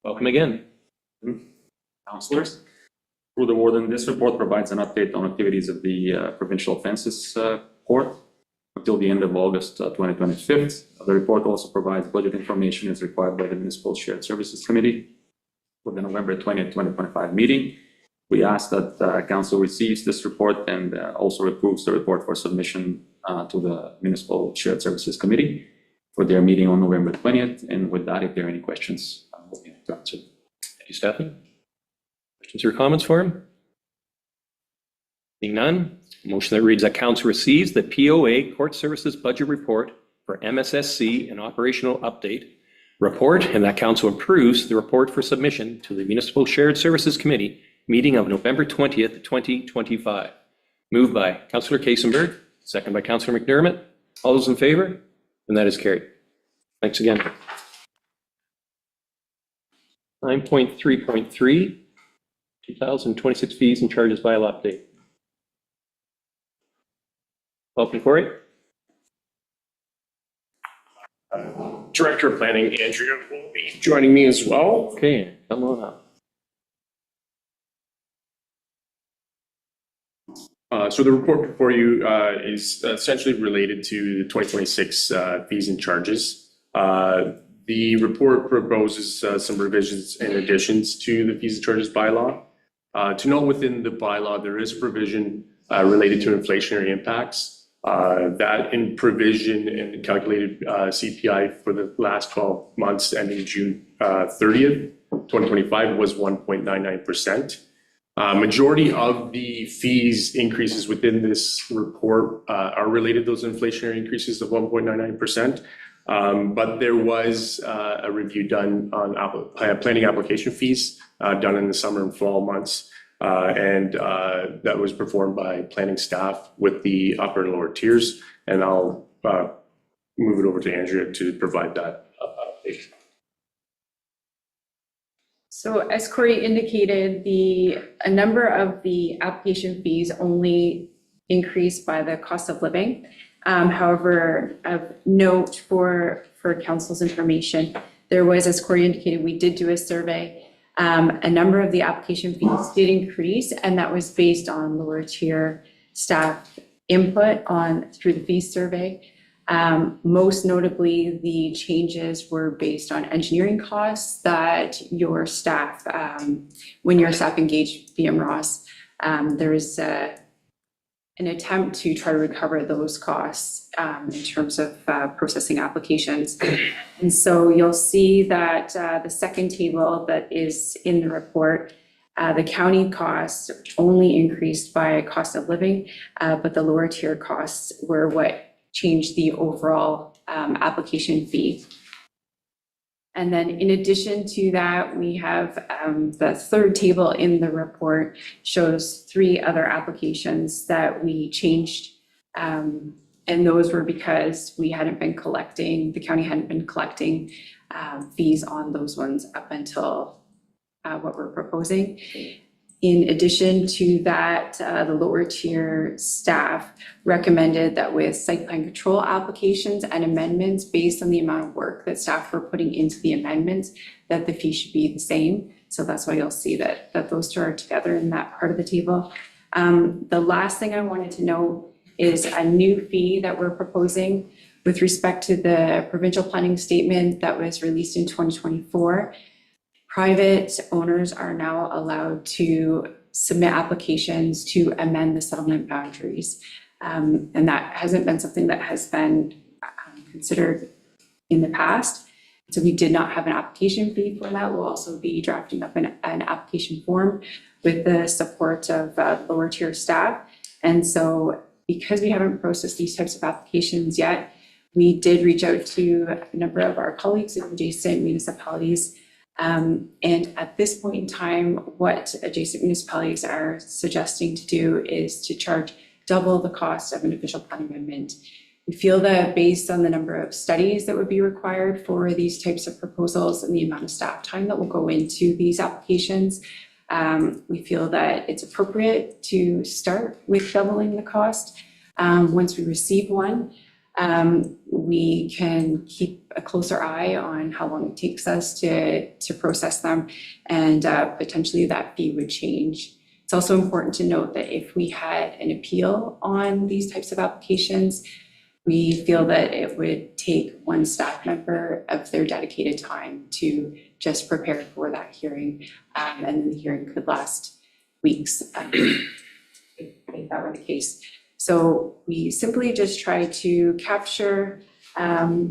Welcome again. Councillors. Through the warden, this report provides an update on activities of the Provincial Fences Court until the end of August 2025. The report also provides budget information as required by the Municipal Shared Services Committee for the November 20th, 2025 meeting. We ask that Council receives this report and also approves the report for submission to the Municipal Shared Services Committee for their meeting on November 20th. And with that, if there are any questions, I'm happy to answer. Thank you, Stefan. Questions or comments for him? Being none, motion that reads that council receives the POA Court Services Budget Report for MSSC and Operational Update report, and that council approves the report for submission to the Municipal Shared Services Committee meeting of November 20th, 2025. Moved by Councillor Kaysenberg, second by Councillor McDermott. All those in favor? And that is carried. Thanks again. 9.3.3, 2026 fees and charges bylaw update. Welcome, Corey. Director of Planning, Andrea, will be joining me as well. Okay, come on up. So the report before you is essentially related to the 2026 fees and charges. The report proposes some revisions and additions to the fees and charges bylaw. To note, within the bylaw, there is a provision related to inflationary impacts. That in provision and calculated CPI for the last 12 months ending June 30th, 2025 was 1.99%. Majority of the fees increases within this report are related to those inflationary increases of 1.99%. But there was a review done on planning application fees done in the summer and fall months. And that was performed by planning staff with the upper and lower tiers. And I'll move it over to Andrea to provide that update. So as Corey indicated, a number of the application fees only increased by the cost of living. However, of note for council's information, there was, as Corey indicated, we did do a survey. A number of the application fees did increase, and that was based on lower tier staff input through the fee survey. Most notably, the changes were based on engineering costs that your staff, when your staff engaged VMROS, there is an attempt to try to recover those costs in terms of processing applications. And so you'll see that the second table that is in the report, the county costs only increased by cost of living, but the lower tier costs were what changed the overall application fee. And then in addition to that, we have the third table in the report shows 3 other applications that we changed. And those were because the county hadn't been collecting fees on those ones up until what we're proposing. In addition to that, the lower tier staff recommended that with site plan control applications and amendments based on the amount of work that staff were putting into the amendments, that the fee should be the same. So that's why you'll see that those two are together in that part of the table. The last thing I wanted to know is a new fee that we're proposing with respect to the provincial planning statement that was released in 2024. Private owners are now allowed to submit applications to amend the settlement boundaries. And that hasn't been something that has been considered in the past. So we did not have an application fee for that. We'll also be drafting up an application form with the support of lower tier staff. And so because we haven't processed these types of applications yet, we did reach out to a number of our colleagues in adjacent municipalities. And at this point in time, what adjacent municipalities are suggesting to do is to charge double the cost of an official plan amendment. We feel that based on the number of studies that would be required for these types of proposals and the amount of staff time that will go into these applications, we feel that it's appropriate to start with doubling the cost. Once we receive one, we can keep a closer eye on how long it takes us to process them, and potentially that fee would change. It's also important to note that if we had an appeal on these types of applications, we feel that it would take one staff member of their dedicated time to just prepare for that hearing, and then the hearing could last weeks if that were the case. So we simply just try to capture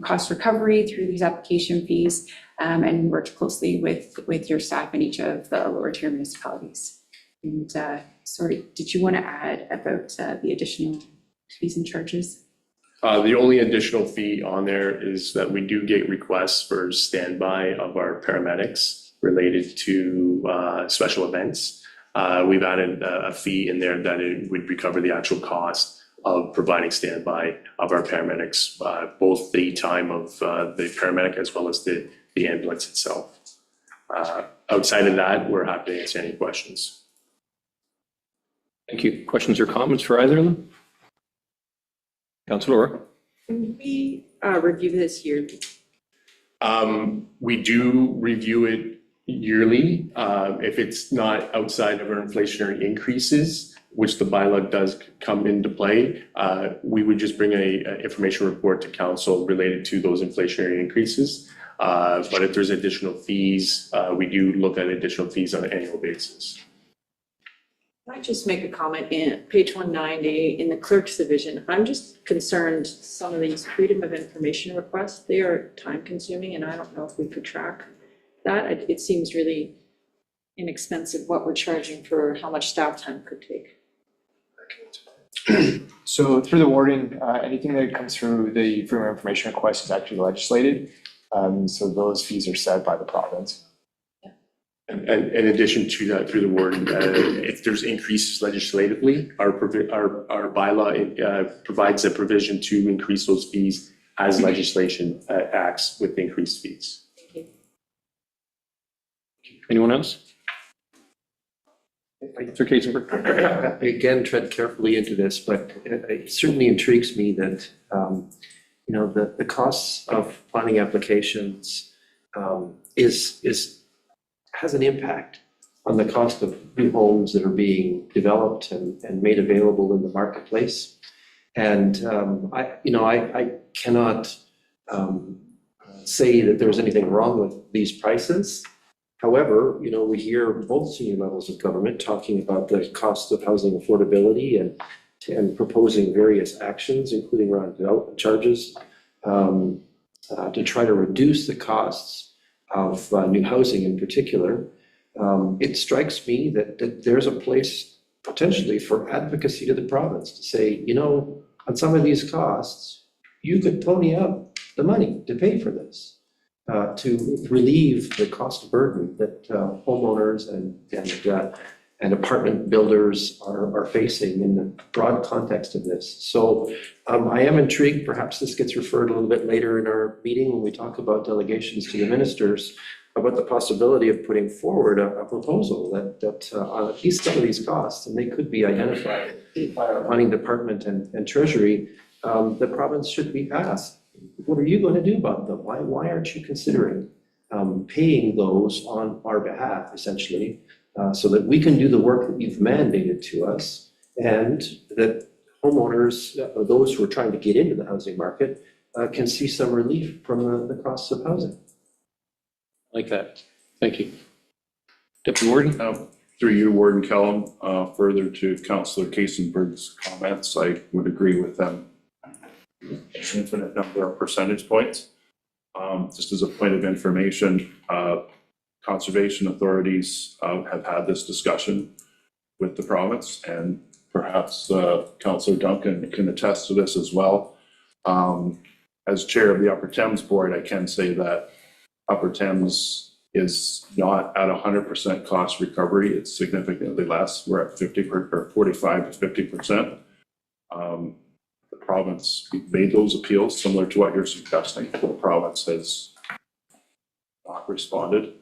cost recovery through these application fees, and work closely with your staff in each of the lower tier municipalities. And sorry, did you want to add about the additional fees and charges? The only additional fee on there is that we do get requests for standby of our paramedics related to special events. We've added a fee in there that it would recover the actual cost of providing standby of our paramedics, both the time of the paramedic as well as the ambulance itself. Outside of that, we're happy to answer any questions. Thank you. Questions or comments for either of them? Councilor Orr? Can we review this yearly? We do review it yearly. If it's not outside of our inflationary increases, which the bylaw does come into play, we would just bring an information report to council related to those inflationary increases. But if there's additional fees, we do look at additional fees on an annual basis. Can I just make a comment in page 190 in the clerk's division? I'm just concerned some of these freedom of information requests, they are time consuming, and I don't know if we could track that. It seems really inexpensive what we're charging for how much staff time could take. So through the warden, anything that comes through the freedom of information request is actually legislated. So those fees are set by the province. And in addition to that, through the warden, if there's increases legislatively, our bylaw provides a provision to increase those fees as legislation acts with increased fees. Anyone else? Mr. Kasenberg? Again, tread carefully into this, but it certainly intrigues me that, the costs of planning applications has an impact on the cost of new homes that are being developed and made available in the marketplace. And I cannot say that there's anything wrong with these prices. However, we hear both senior levels of government talking about the cost of housing affordability and proposing various actions, including around development charges, to try to reduce the costs of new housing in particular. It strikes me that there's a place potentially for advocacy to the province to say, on some of these costs, you could pony up the money to pay for this. To relieve the cost burden that homeowners and apartment builders are facing in the broad context of this. So I am intrigued, perhaps this gets referred a little bit later in our meeting when we talk about delegations to the ministers, about the possibility of putting forward a proposal that at least some of these costs, and they could be identified by our planning department and treasury, the province should be asked, what are you going to do about them? Why aren't you considering paying those on our behalf, essentially, so that we can do the work that you've mandated to us, and that homeowners, or those who are trying to get into the housing market, can see some relief from the costs of housing. Like that. Thank you. Deputy Warden? Through you, Warden Kellum, further to Councillor Kasenberg's comments, I would agree with them. Infinite number of percentage points. Just as a point of information, conservation authorities have had this discussion with the province, and perhaps Councillor Duncan can attest to this as well. As chair of the Upper Thames Board, I can say that Upper Thames is not at 100% cost recovery. It's significantly less. We're at 45 to 50%. The province made those appeals similar to what you're suggesting. The province has not responded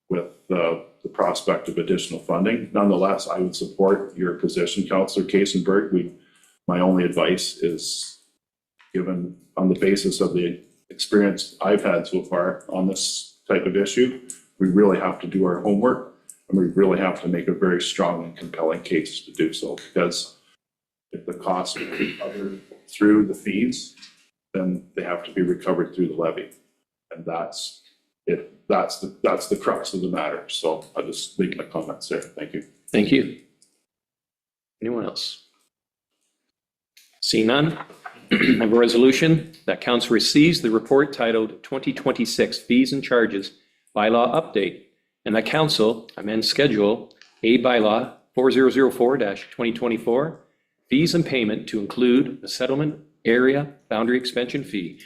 with the prospect of additional funding. Nonetheless, I would support your position, Councillor Kasenberg. My only advice is, given on the basis of the experience I've had so far on this type of issue, we really have to do our homework, and we really have to make a very strong and compelling case to do so, because if the costs are recovered through the fees, then they have to be recovered through the levy. And that's it. That's the crux of the matter. So I'll just leave my comments there. Thank you. Thank you. Anyone else? See none. I have a resolution that council receives the report titled 2026 Fees and Charges Bylaw Update, and that council amend Schedule A Bylaw 4004-2024 Fees and Payment to include the Settlement Area Boundary Expansion Fee,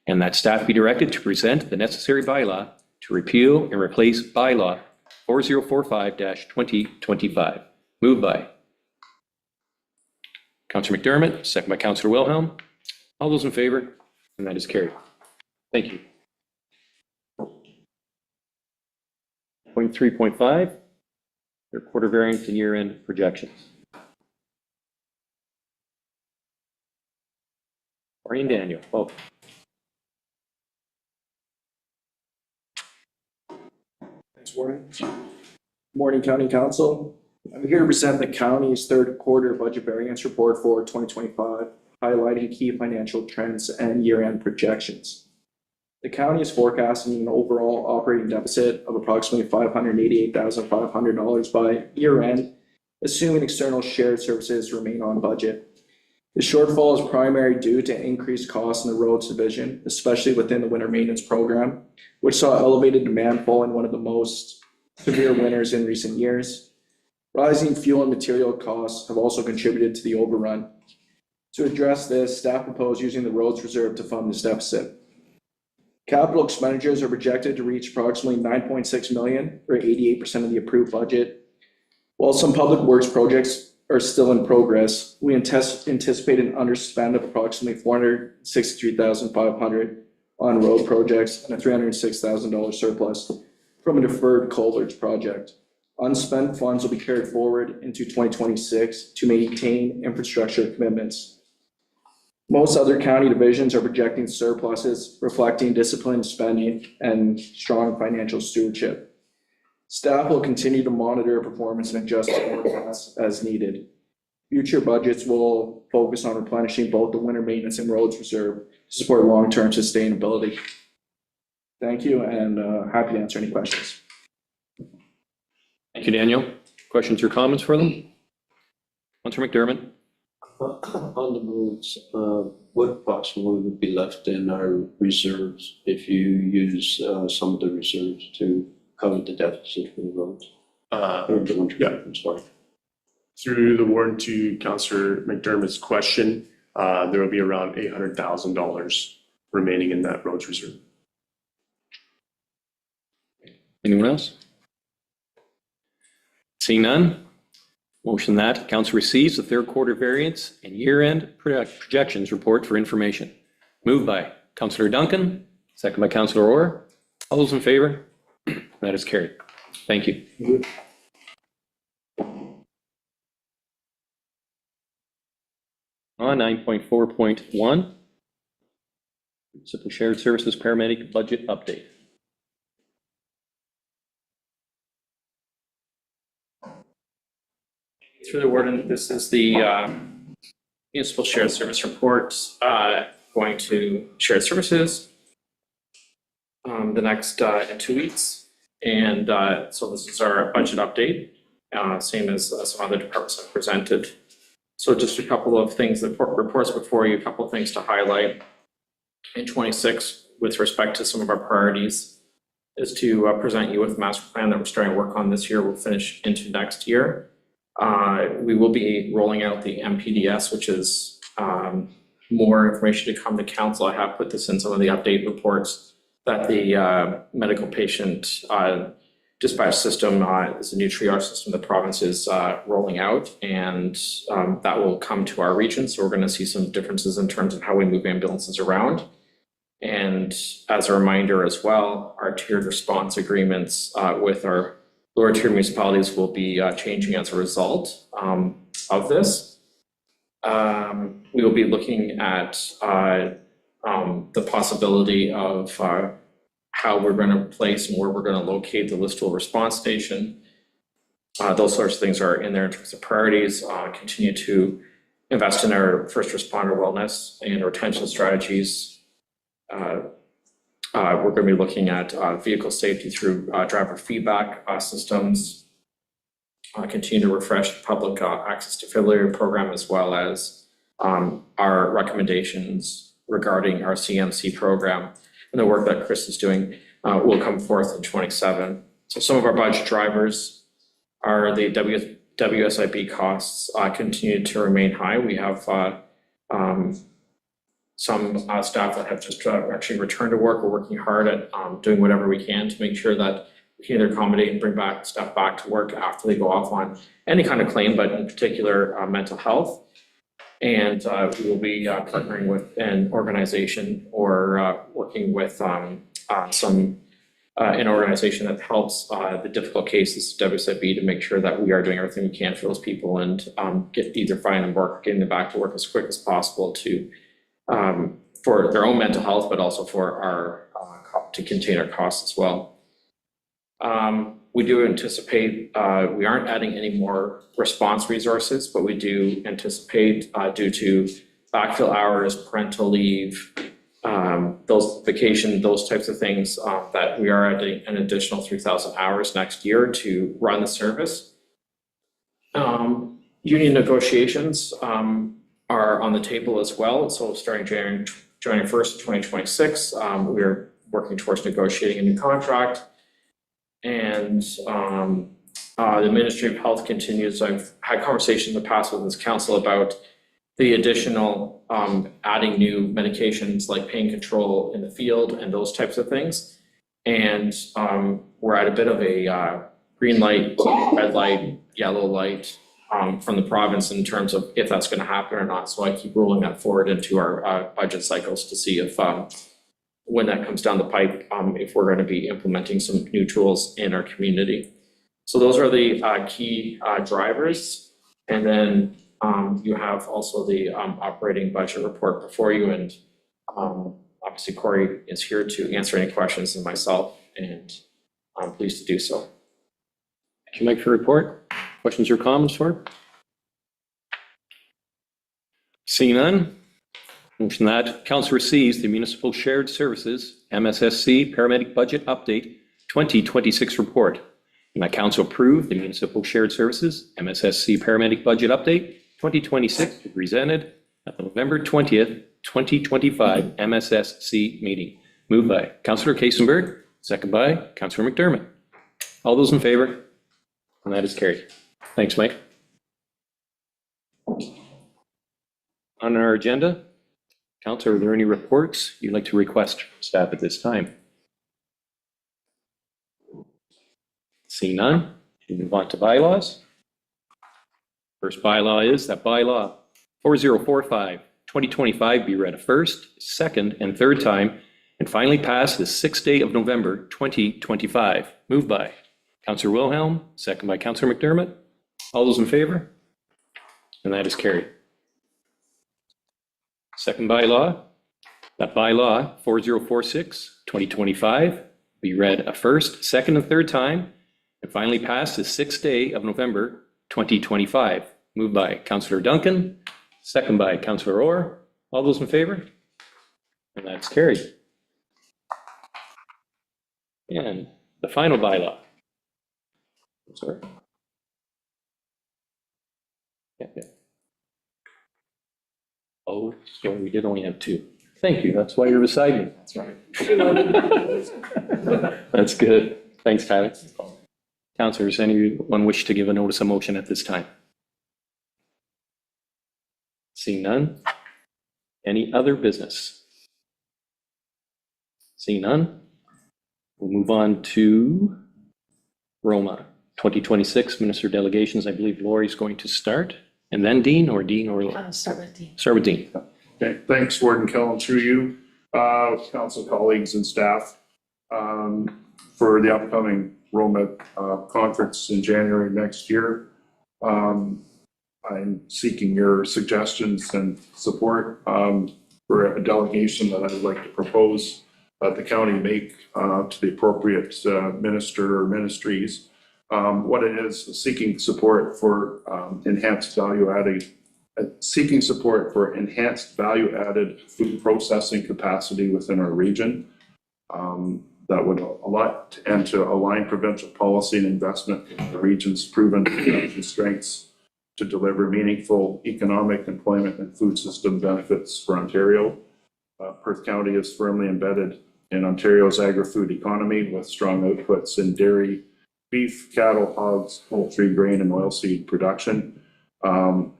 and that staff be directed to present the necessary bylaw to repeal and replace Bylaw 4045-2025. Moved by Councillor McDermott, second by Councillor Wilhelm. All those in favor? And that is carried. Thank you. Point 3.5, third quarter variance and year-end projections. Maureen Daniel, welcome. Thanks, Warren. Morning, County Council. I'm here to present the county's third quarter budget variance report for 2025, highlighting key financial trends and year-end projections. The county is forecasting an overall operating deficit of approximately $588,500 by year-end, assuming external shared services remain on budget. The shortfall is primarily due to increased costs in the roads division, especially within the winter maintenance program, which saw elevated demand following one of the most severe winters in recent years. Rising fuel and material costs have also contributed to the overrun. To address this, staff proposed using the roads reserve to fund this deficit. Capital expenditures are projected to reach approximately $9.6 million, or 88% of the approved budget. While some public works projects are still in progress, we anticipate an underspend of approximately $463,500 on road projects and a $306,000 surplus from a deferred culverts project. Unspent funds will be carried forward into 2026 to maintain infrastructure commitments. Most other county divisions are projecting surpluses, reflecting disciplined spending and strong financial stewardship. Staff will continue to monitor performance and adjust forecasts as needed. Future budgets will focus on replenishing both the winter maintenance and roads reserve to support long-term sustainability. Thank you, and happy to answer any questions. Thank you, Daniel. Questions or comments for them? Councillor McDermott. On the roads, what approximately would be left in our reserves if you use some of the reserves to cover the deficit for the roads? I'm sorry. Through the warden to Councillor McDermott's question, there will be around $800,000 remaining in that roads reserve. Anyone else? Seeing none, motion that council receives the third quarter variance and year-end projections report for information. Moved by Councillor Duncan, second by Councillor Orr. All those in favor? That is carried. Thank you. On 9.4.1, Municipal Shared Services Paramedic Budget Update. Through the warden, this is the municipal shared service report going to shared services the next in 2 weeks. And so this is our budget update, same as some other departments have presented. So just a couple of things, the reports before you, a couple of things to highlight. In 26, with respect to some of our priorities, is to present you with a master plan that we're starting to work on this year. We'll finish into next year. We will be rolling out the MPDS, which is more information to come to council. I have put this in some of the update reports that the medical patient dispatch system is a new triage system the province is rolling out, and that will come to our region. So we're going to see some differences in terms of how we move ambulances around. And as a reminder as well, our tiered response agreements with our lower tier municipalities will be changing as a result of this. We will be looking at the possibility of how we're going to place and where we're going to locate the Listowel response station. Those sorts of things are in there in terms of priorities. Continue to invest in our first responder wellness and retention strategies. We're going to be looking at vehicle safety through driver feedback systems. Continue to refresh the public access defibrillator program, as well as our recommendations regarding our CMC program. And the work that Chris is doing will come forth in 27. So some of our budget drivers are the WSIB costs continue to remain high. We have some staff that have just actually returned to work. We're working hard at doing whatever we can to make sure that we can either accommodate and bring back staff back to work after they go off on any kind of claim, but in particular mental health. And we will be partnering with an organization or working with an organization that helps the difficult cases, WSIB, to make sure that we are doing everything we can for those people and get either finding them work, getting them back to work as quick as possible to for their own mental health, but also for our to contain our costs as well. We do anticipate, we aren't adding any more response resources, but we do anticipate due to backfill hours, parental leave, those vacation, those types of things, that we are adding an additional 3,000 hours next year to run the service. Union negotiations are on the table as well. So starting January 1st, 2026, we're working towards negotiating a new contract. And the Ministry of Health continues. I've had conversations in the past with this council about the additional adding new medications like pain control in the field and those types of things. And we're at a bit of a green light, red light, yellow light from the province in terms of if that's going to happen or not. So I keep rolling that forward into our budget cycles to see if when that comes down the pipe, if we're going to be implementing some new tools in our community. So those are the key drivers. And then you have also the operating budget report before you. And obviously Corey is here to answer any questions, and myself, and I'm pleased to do so. Thank you, Mike, for your report. Questions or comments for it? Seeing none. Motion that council receives the Municipal Shared Services MSSC Paramedic Budget Update 2026 report, and that council approve the Municipal Shared Services MSSC Paramedic Budget Update 2026 presented at the November 20th, 2025 MSSC meeting. Moved by Councillor Kasenberg, second by Councillor McDermott. All those in favor? And that is carried. Thanks, Mike. On our agenda, Councillor, are there any reports you'd like to request from staff at this time? Seeing none, we move on to bylaws. First bylaw is that bylaw 4045, 2025 be read a first, second, and third time and finally pass the 6th day of November 2025. Moved by Councillor Wilhelm, second by Councillor McDermott. All those in favor? And that is carried. Second bylaw, that bylaw 4046-2025 be read a first, second, and third time, and finally pass the 6th day of November 2025. Moved by Councillor Duncan, second by Councillor Orr. All those in favor? And that's carried. And the final bylaw. Sorry. Yeah. Oh, sorry, we did only have two. Thank you, that's why you're beside me. That's right. That's good. Thanks, Tyler. Councillors, anyone wish to give a notice of motion at this time? Seeing none. Any other business? Seeing none. We'll move on to Roma 2026 Minister Delegations. I believe Lori's going to start, and then Dean or Lori? Start with Dean. Start with Dean. Okay, thanks, Warden Kellum, through you, council colleagues and staff, for the upcoming Roma conference in January next year. I'm seeking your suggestions and support for a delegation that I'd like to propose that the county make to the appropriate minister or ministries. What it is, seeking support for enhanced value-added food processing capacity within our region. That would align provincial policy and investment in the region's proven strengths to deliver meaningful economic, employment, and food system benefits for Ontario. Perth County is firmly embedded in Ontario's agri-food economy with strong outputs in dairy, beef, cattle, hogs, poultry, grain, and oilseed production. The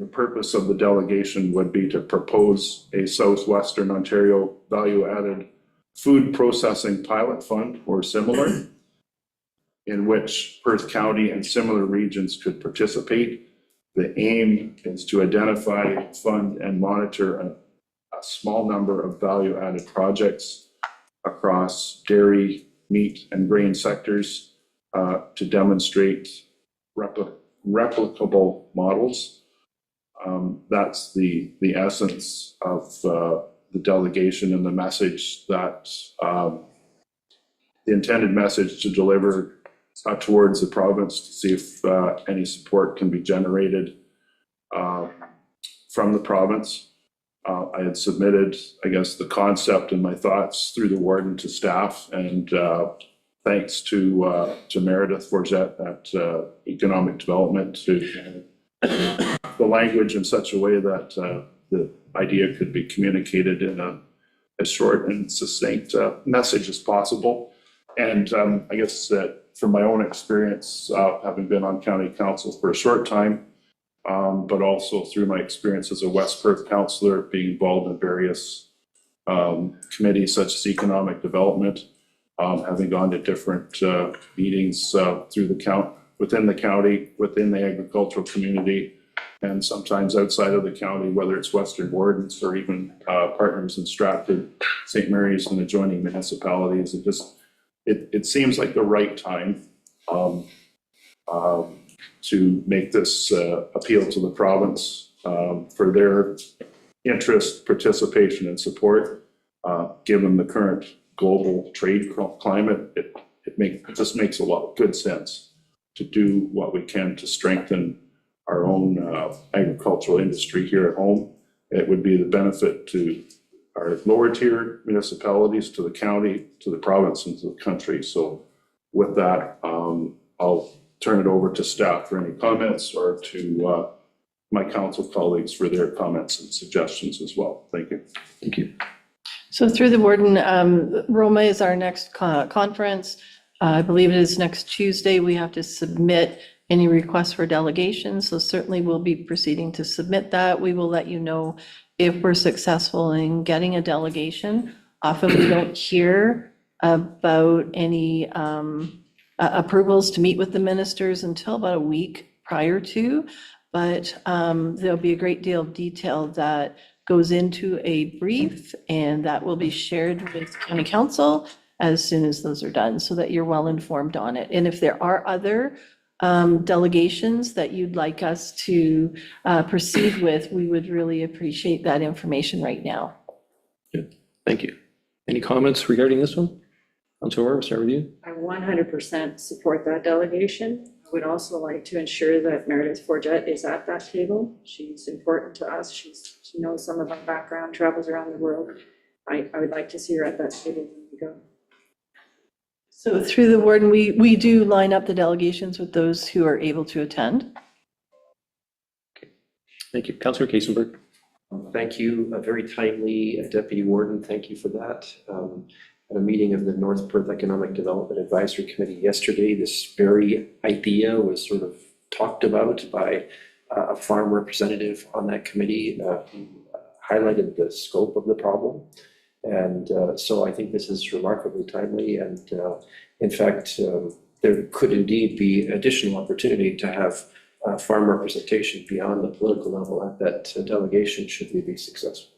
purpose of the delegation would be to propose a Southwestern Ontario value-added food processing pilot fund or similar, in which Perth County and similar regions could participate. The aim is to identify, fund, and monitor a small number of value-added projects across dairy, meat, and grain sectors to demonstrate replicable models. That's the essence of the delegation and the message that the intended message to deliver towards the province to see if any support can be generated from the province. I had submitted, I guess, the concept and my thoughts through the warden to staff, and thanks to Meredith Forget at Economic Development to the language in such a way that the idea could be communicated in a short and succinct message as possible. And I guess that from my own experience, having been on county council for a short time, but also through my experience as a West Perth councillor, being involved in various committees such as economic development, having gone to different meetings through the within the county, within the agricultural community, and sometimes outside of the county, whether it's Western Wardens or even partners in Stratford, St. Mary's, and adjoining municipalities. It seems like the right time to make this appeal to the province for their interest, participation, and support. Given the current global trade climate, it just makes a lot of good sense to do what we can to strengthen our own agricultural industry here at home. It would be the benefit to our lower tier municipalities, to the county, to the province, and to the country. So with that, I'll turn it over to staff for any comments, or to my council colleagues for their comments and suggestions as well. Thank you. Thank you. So through the warden, Roma is our next conference. I believe it is next Tuesday. We have to submit any requests for delegations. So certainly we'll be proceeding to submit that. We will let you know if we're successful in getting a delegation. Often we don't hear about any approvals to meet with the ministers until about a week prior to, but there'll be a great deal of detail that goes into a brief, and that will be shared with county council as soon as those are done, so that you're well informed on it. And if there are other delegations that you'd like us to proceed with, we would really appreciate that information right now. Thank you. Any comments regarding this one? Councilor Orr, we'll start with you. I 100% support that delegation. I would also like to ensure that Meredith Forget is at that table. She's important to us. She knows some of our background, travels around the world. I would like to see her at that table when we go. So through the warden, we do line up the delegations with those who are able to attend. Thank you. Councilor Kasenberg. Thank you, a very timely Deputy Warden, thank you for that. At a meeting of the North Perth Economic Development Advisory Committee yesterday, this very idea was sort of talked about by a farm representative on that committee who highlighted the scope of the problem. And so I think this is remarkably timely, and in fact, there could indeed be additional opportunity to have farm representation beyond the political level at that delegation should we be successful.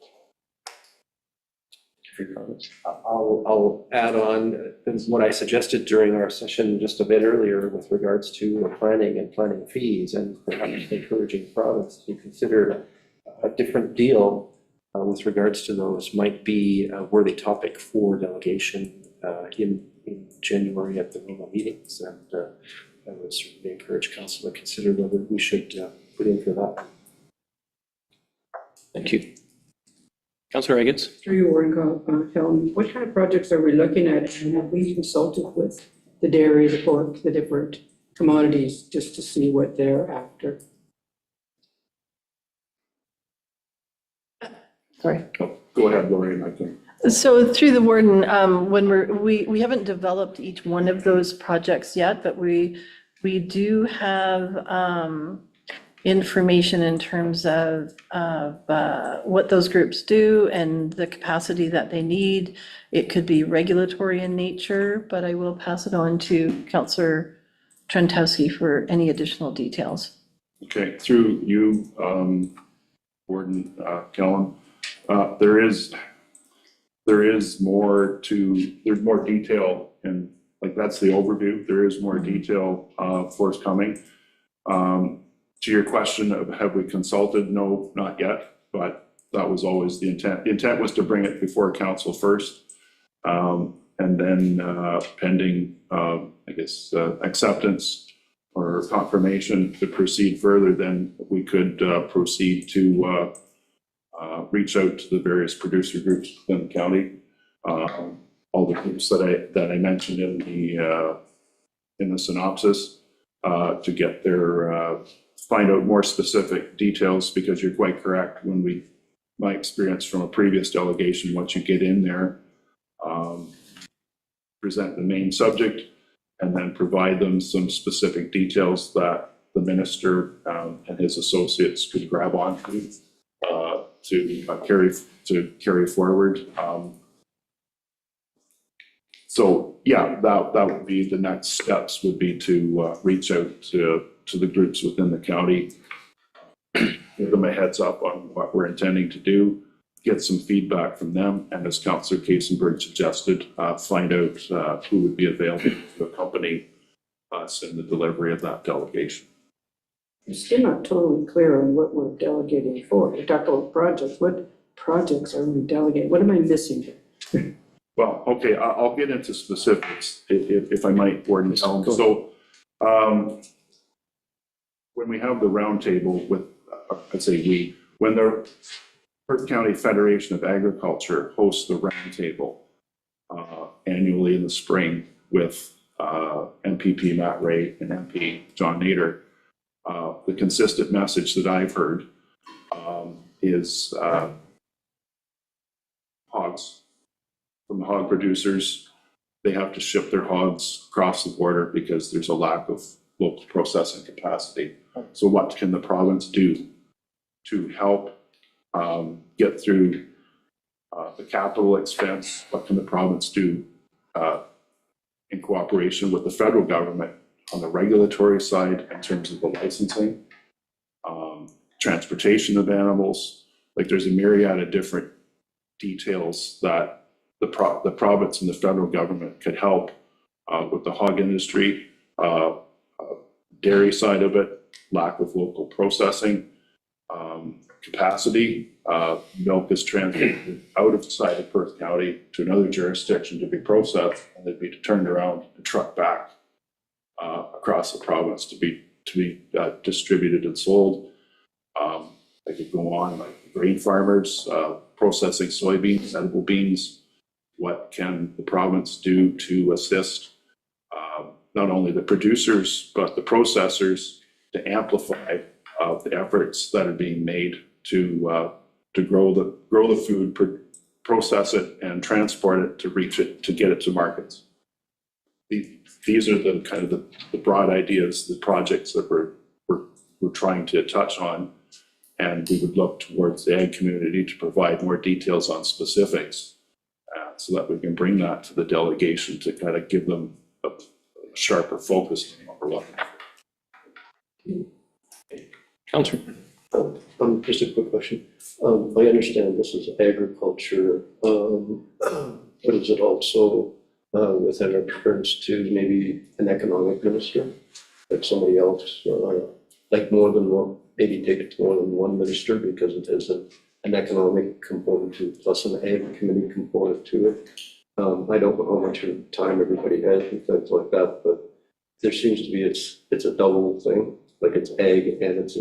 I'll add on what I suggested during our session just a bit earlier with regards to planning and planning fees, and perhaps encouraging the province to consider a different deal with regards to those might be a worthy topic for delegation in January at the normal meetings. And I would certainly encourage council to consider whether we should put in for that. Thank you. Councilor Higgins. Through you, Warren Kellam, what kind of projects are we looking at? And have we consulted with the dairy, the pork, the different commodities, just to see what they're after? Sorry. Go ahead, Lorraine, I think. So through the warden, when we haven't developed each one of those projects yet, but we do have information in terms of what those groups do and the capacity that they need. It could be regulatory in nature, but I will pass it on to Councillor Trentowski for any additional details. Okay, through you, Warden Kellam, there's more detail, and like that's the overview. There is more detail forthcoming. To your question of have we consulted? No, not yet, but that was always the intent. The intent was to bring it before council first, and then pending, acceptance or confirmation to proceed further, then we could proceed to reach out to the various producer groups within the county, all the groups that I mentioned in the synopsis, to get their find out more specific details, because you're quite correct. My experience from a previous delegation, once you get in there, present the main subject and then provide them some specific details that the minister and his associates could grab onto to carry forward. So yeah, that would be the next steps, would be to reach out to the groups within the county, give them a heads up on what we're intending to do, get some feedback from them, and as Councillor Kasenberg suggested, find out who would be available to accompany us in the delivery of that delegation. I'm still not totally clear on what we're delegating for. We talk about projects. What projects are we delegating? What am I missing here? Well, okay, I'll get into specifics if I might, Warden Kellam. So when we have the roundtable with, when the Perth County Federation of Agriculture hosts the roundtable annually in the spring with MPP Matt Ray and MP John Nader, the consistent message that I've heard is hogs. From the hog producers, they have to ship their hogs across the border because there's a lack of local processing capacity. So what can the province do to help get through the capital expense? What can the province do in cooperation with the federal government on the regulatory side in terms of the licensing, transportation of animals, like there's a myriad of different details that the province and the federal government could help with the hog industry, dairy side of it, lack of local processing capacity. Milk is transported out of the side of Perth County to another jurisdiction to be processed, and then be turned around and trucked back across the province to be distributed and sold. I could go on, like grain farmers processing soybeans, edible beans. What can the province do to assist not only the producers but the processors to amplify the efforts that are being made to grow the food, process it, and transport it to reach it, to get it to markets. These are the kind of the broad ideas, the projects that we're trying to touch on, and we would look towards the ag community to provide more details on specifics, so that we can bring that to the delegation to kind of give them a sharper focus on what we're looking for. Councillor. Just a quick question. I understand this is agriculture, but is it also within our preference to maybe an economic minister, like somebody else, like more than one, maybe take it to more than one minister, because it is an economic component to, plus an ag committee component to it. I don't know how much time everybody has and things like that, but there seems to be, it's a double thing, like it's ag and it's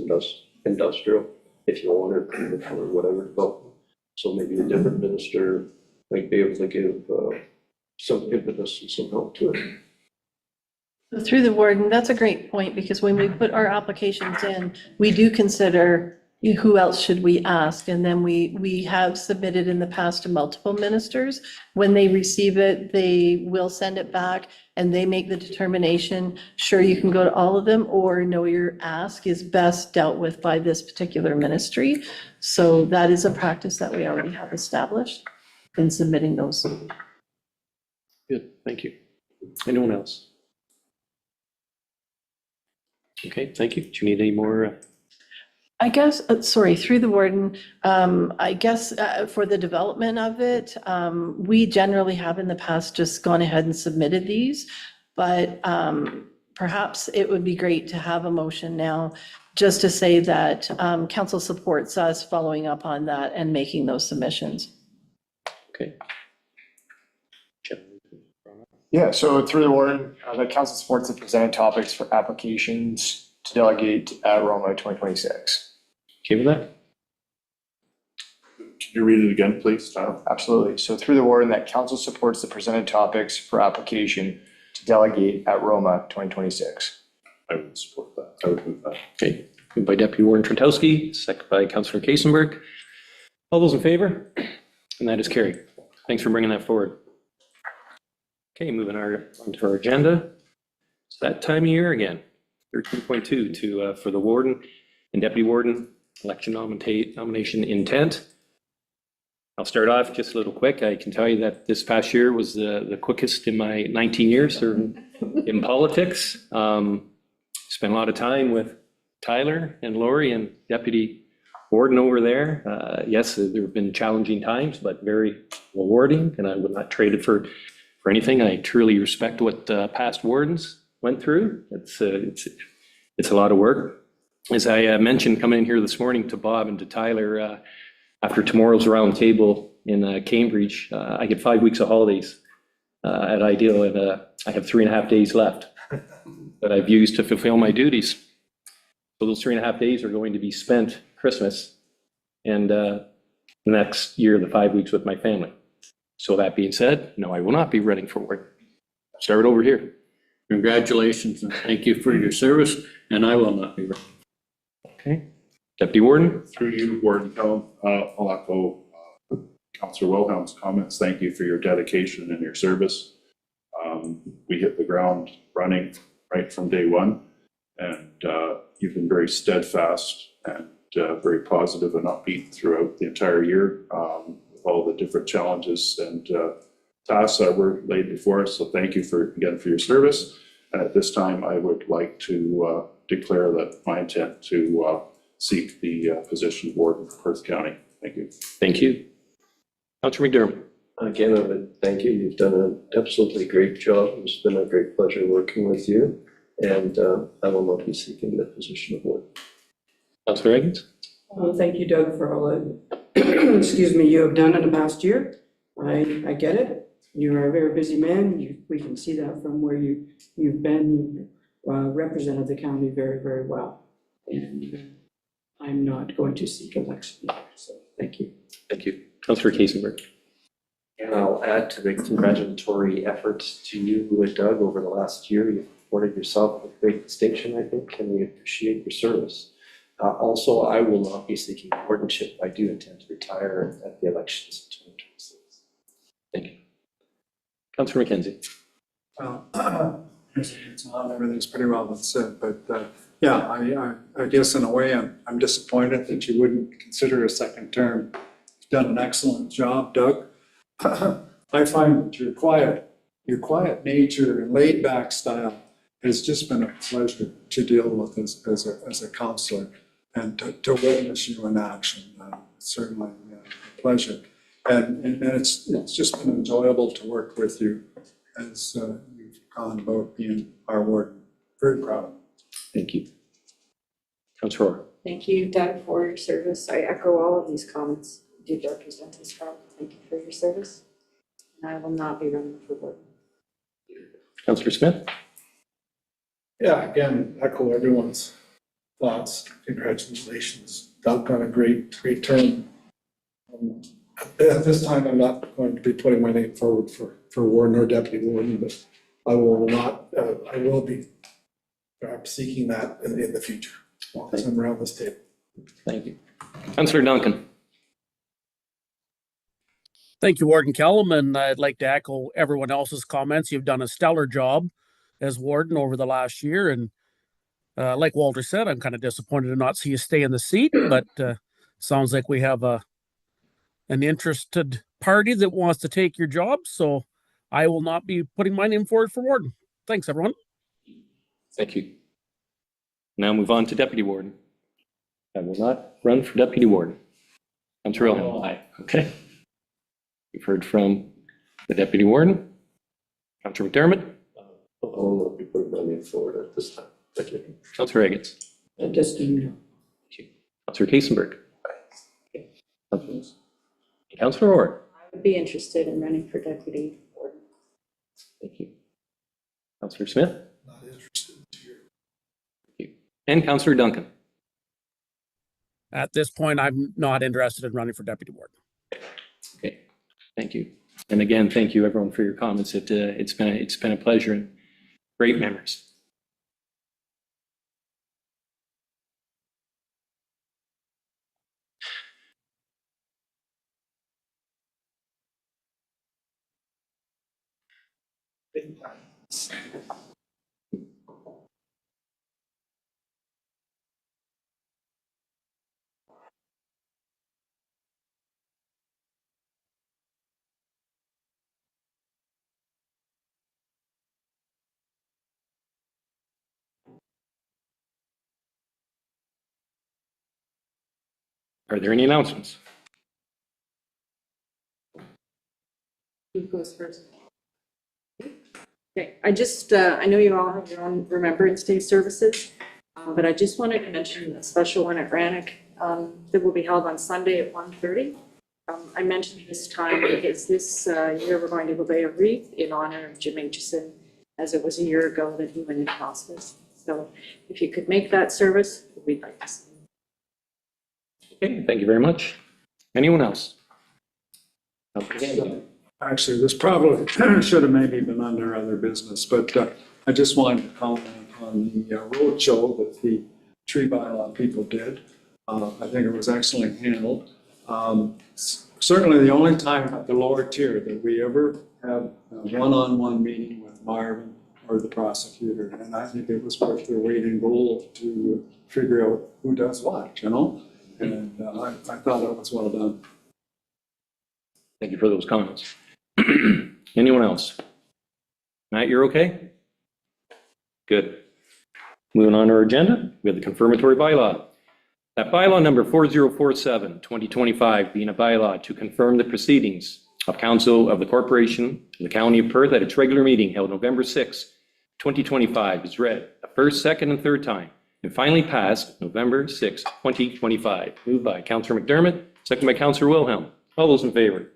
industrial, if you want it, or whatever development. So maybe a different minister might be able to give some impetus and some help to it. Through the warden, that's a great point, because when we put our applications in, we do consider who else should we ask? And then we have submitted in the past to multiple ministers. When they receive it, they will send it back and they make the determination, sure, you can go to all of them, or no, your ask is best dealt with by this particular ministry. So that is a practice that we already have established in submitting those. Good, thank you. Anyone else? Okay, thank you. Do you need any more? I guess, sorry, through the warden, I guess for the development of it, we generally have in the past just gone ahead and submitted these, but perhaps it would be great to have a motion now just to say that council supports us following up on that and making those submissions. Okay. Yeah, so through the warden, the council supports the presented topics for applications to delegate at Roma 2026. Okay with that? Can you read it again, please, Tom? Absolutely. So through the warden, that council supports the presented topics for application to delegate at Roma 2026. I would support that. I would move that. Okay, moved by Deputy Warden Trentowski, second by Councillor Kasenberg. All those in favor? And that is carried. Thanks for bringing that forward. Okay, moving on to our agenda. It's that time of year again. 13.2 for the warden and deputy warden election nomination intent. I'll start off just a little quick. I can tell you that this past year was the quickest in my 19 years serving in politics. Spent a lot of time with Tyler and Lori and deputy warden over there. Yes, there have been challenging times, but very rewarding, and I would not trade it for anything. I truly respect what past wardens went through. It's a lot of work. As I mentioned coming in here this morning to Bob and to Tyler, after tomorrow's round table in Cambridge, I get 5 weeks of holidays at Ideal, and I have 3.5 days left that I've used to fulfill my duties. So those 3.5 days are going to be spent Christmas and the next year, the 5 weeks with my family. So that being said, no, I will not be running for ward. Start over here. Congratulations and thank you for your service, and I will not be running. Okay. Deputy Warden. Through you, Warden Pelham, I'll echo Councillor Wilhelm's comments. Thank you for your dedication and your service. We hit the ground running right from day one, and you've been very steadfast and very positive and upbeat throughout the entire year with all the different challenges and tasks that were laid before us. So thank you again for your service. And at this time, I would like to declare that my intent to seek the position of warden for Perth County. Thank you. Thank you. Councillor McDermott. Again, I would thank you. You've done an absolutely great job. It's been a great pleasure working with you. And I will not be seeking the position of warden. Councillor Higgins. Thank you, Doug, for all that, excuse me, you have done in the past year. I get it. You are a very busy man. We can see that from where you've been. You represented the county very, very well. And I'm not going to seek election either, so thank you. Thank you. Councillor Kaisenberg. And I'll add to the congratulatory efforts to you, Doug, over the last year. You've afforded yourself with great distinction, I think, and we appreciate your service. Also, I will not be seeking wardenship. I do intend to retire at the elections in 2026. Thank you. Councillor McKenzie. Everything's pretty well been said, but yeah, I guess in a way I'm disappointed that you wouldn't consider a second term. You've done an excellent job, Doug. I find that your quiet nature and laid back style has just been a pleasure to deal with as a counselor and to witness you in action. Certainly a pleasure. And it's just been enjoyable to work with you as you've gone about being our warden. Very proud. Thank you. Councillor Orr. Thank you, Doug, for your service. I echo all of these comments. You did represent us well. Thank you for your service. And I will not be running for warden. Councillor Smith. Yeah, again, echo everyone's thoughts. Congratulations, Doug, on a great term. At this time, I'm not going to be putting my name forward for warden or deputy warden, but I will be perhaps seeking that in the future once I'm around this table. Thank you. Councillor Duncan. Thank you, Warden Kellum, and I'd like to echo everyone else's comments. You've done a stellar job as warden over the last year, and like Walter said, I'm kind of disappointed to not see you stay in the seat, but sounds like we have an interested party that wants to take your job, so I will not be putting my name forward for warden. Thanks, everyone. Thank you. Now move on to deputy warden. I will not run for deputy warden. Councillor Ilhan. Aye. Okay. You've heard from the deputy warden. Councillor McDermott. I will not be putting my name forward at this time. Thank you. Councillor Higgins. Just Councillor Kaisenberg. Councillor Orr. I would be interested in running for deputy warden. Thank you. Councillor Smith. Not interested to hear. Thank you. And Councillor Duncan. At this point, I'm not interested in running for deputy warden. Okay. Thank you. And again, thank you everyone for your comments. It's been a pleasure and great memories. Are there any announcements? Who goes first? Okay, I know you all have your own Remembrance Day services, but I just wanted to mention a special one at Rannoch that will be held on Sunday at 1:30. I mentioned this time because this year we're going to lay a wreath in honor of Jim Aitchison, as it was a year ago that he went into hospice. So if you could make that service, we'd like to see. Okay, thank you very much. Anyone else? Actually, this probably should have maybe been under other business, but I just wanted to comment on the road show that the tree bylaw people did. I think it was excellently handled. Certainly the only time at the lower tier that we ever have a one-on-one meeting with Marvin or the prosecutor, and I think it was worth their weight in gold to figure out who does what, you know? And I thought it was well done. Thank you for those comments. Anyone else? Matt, you're okay? Good. Moving on to our agenda, we have the confirmatory bylaw. That bylaw number 4047, 2025, being a bylaw to confirm the proceedings of Council of the Corporation of the County of Perth at its regular meeting held November 6, 2025, is read a first, second, and third time, and finally passed November 6, 2025. Moved by Councillor McDermott, second by Councillor Wilhelm. All those in favor?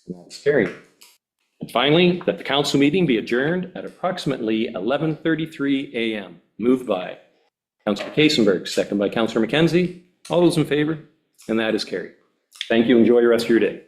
That's carried. And finally, that the council meeting be adjourned at approximately 11:33 a.m. Moved by Councillor Kasenberg, second by Councillor McKenzie. All those in favor? And that is carried. Thank you. Enjoy the rest of your day.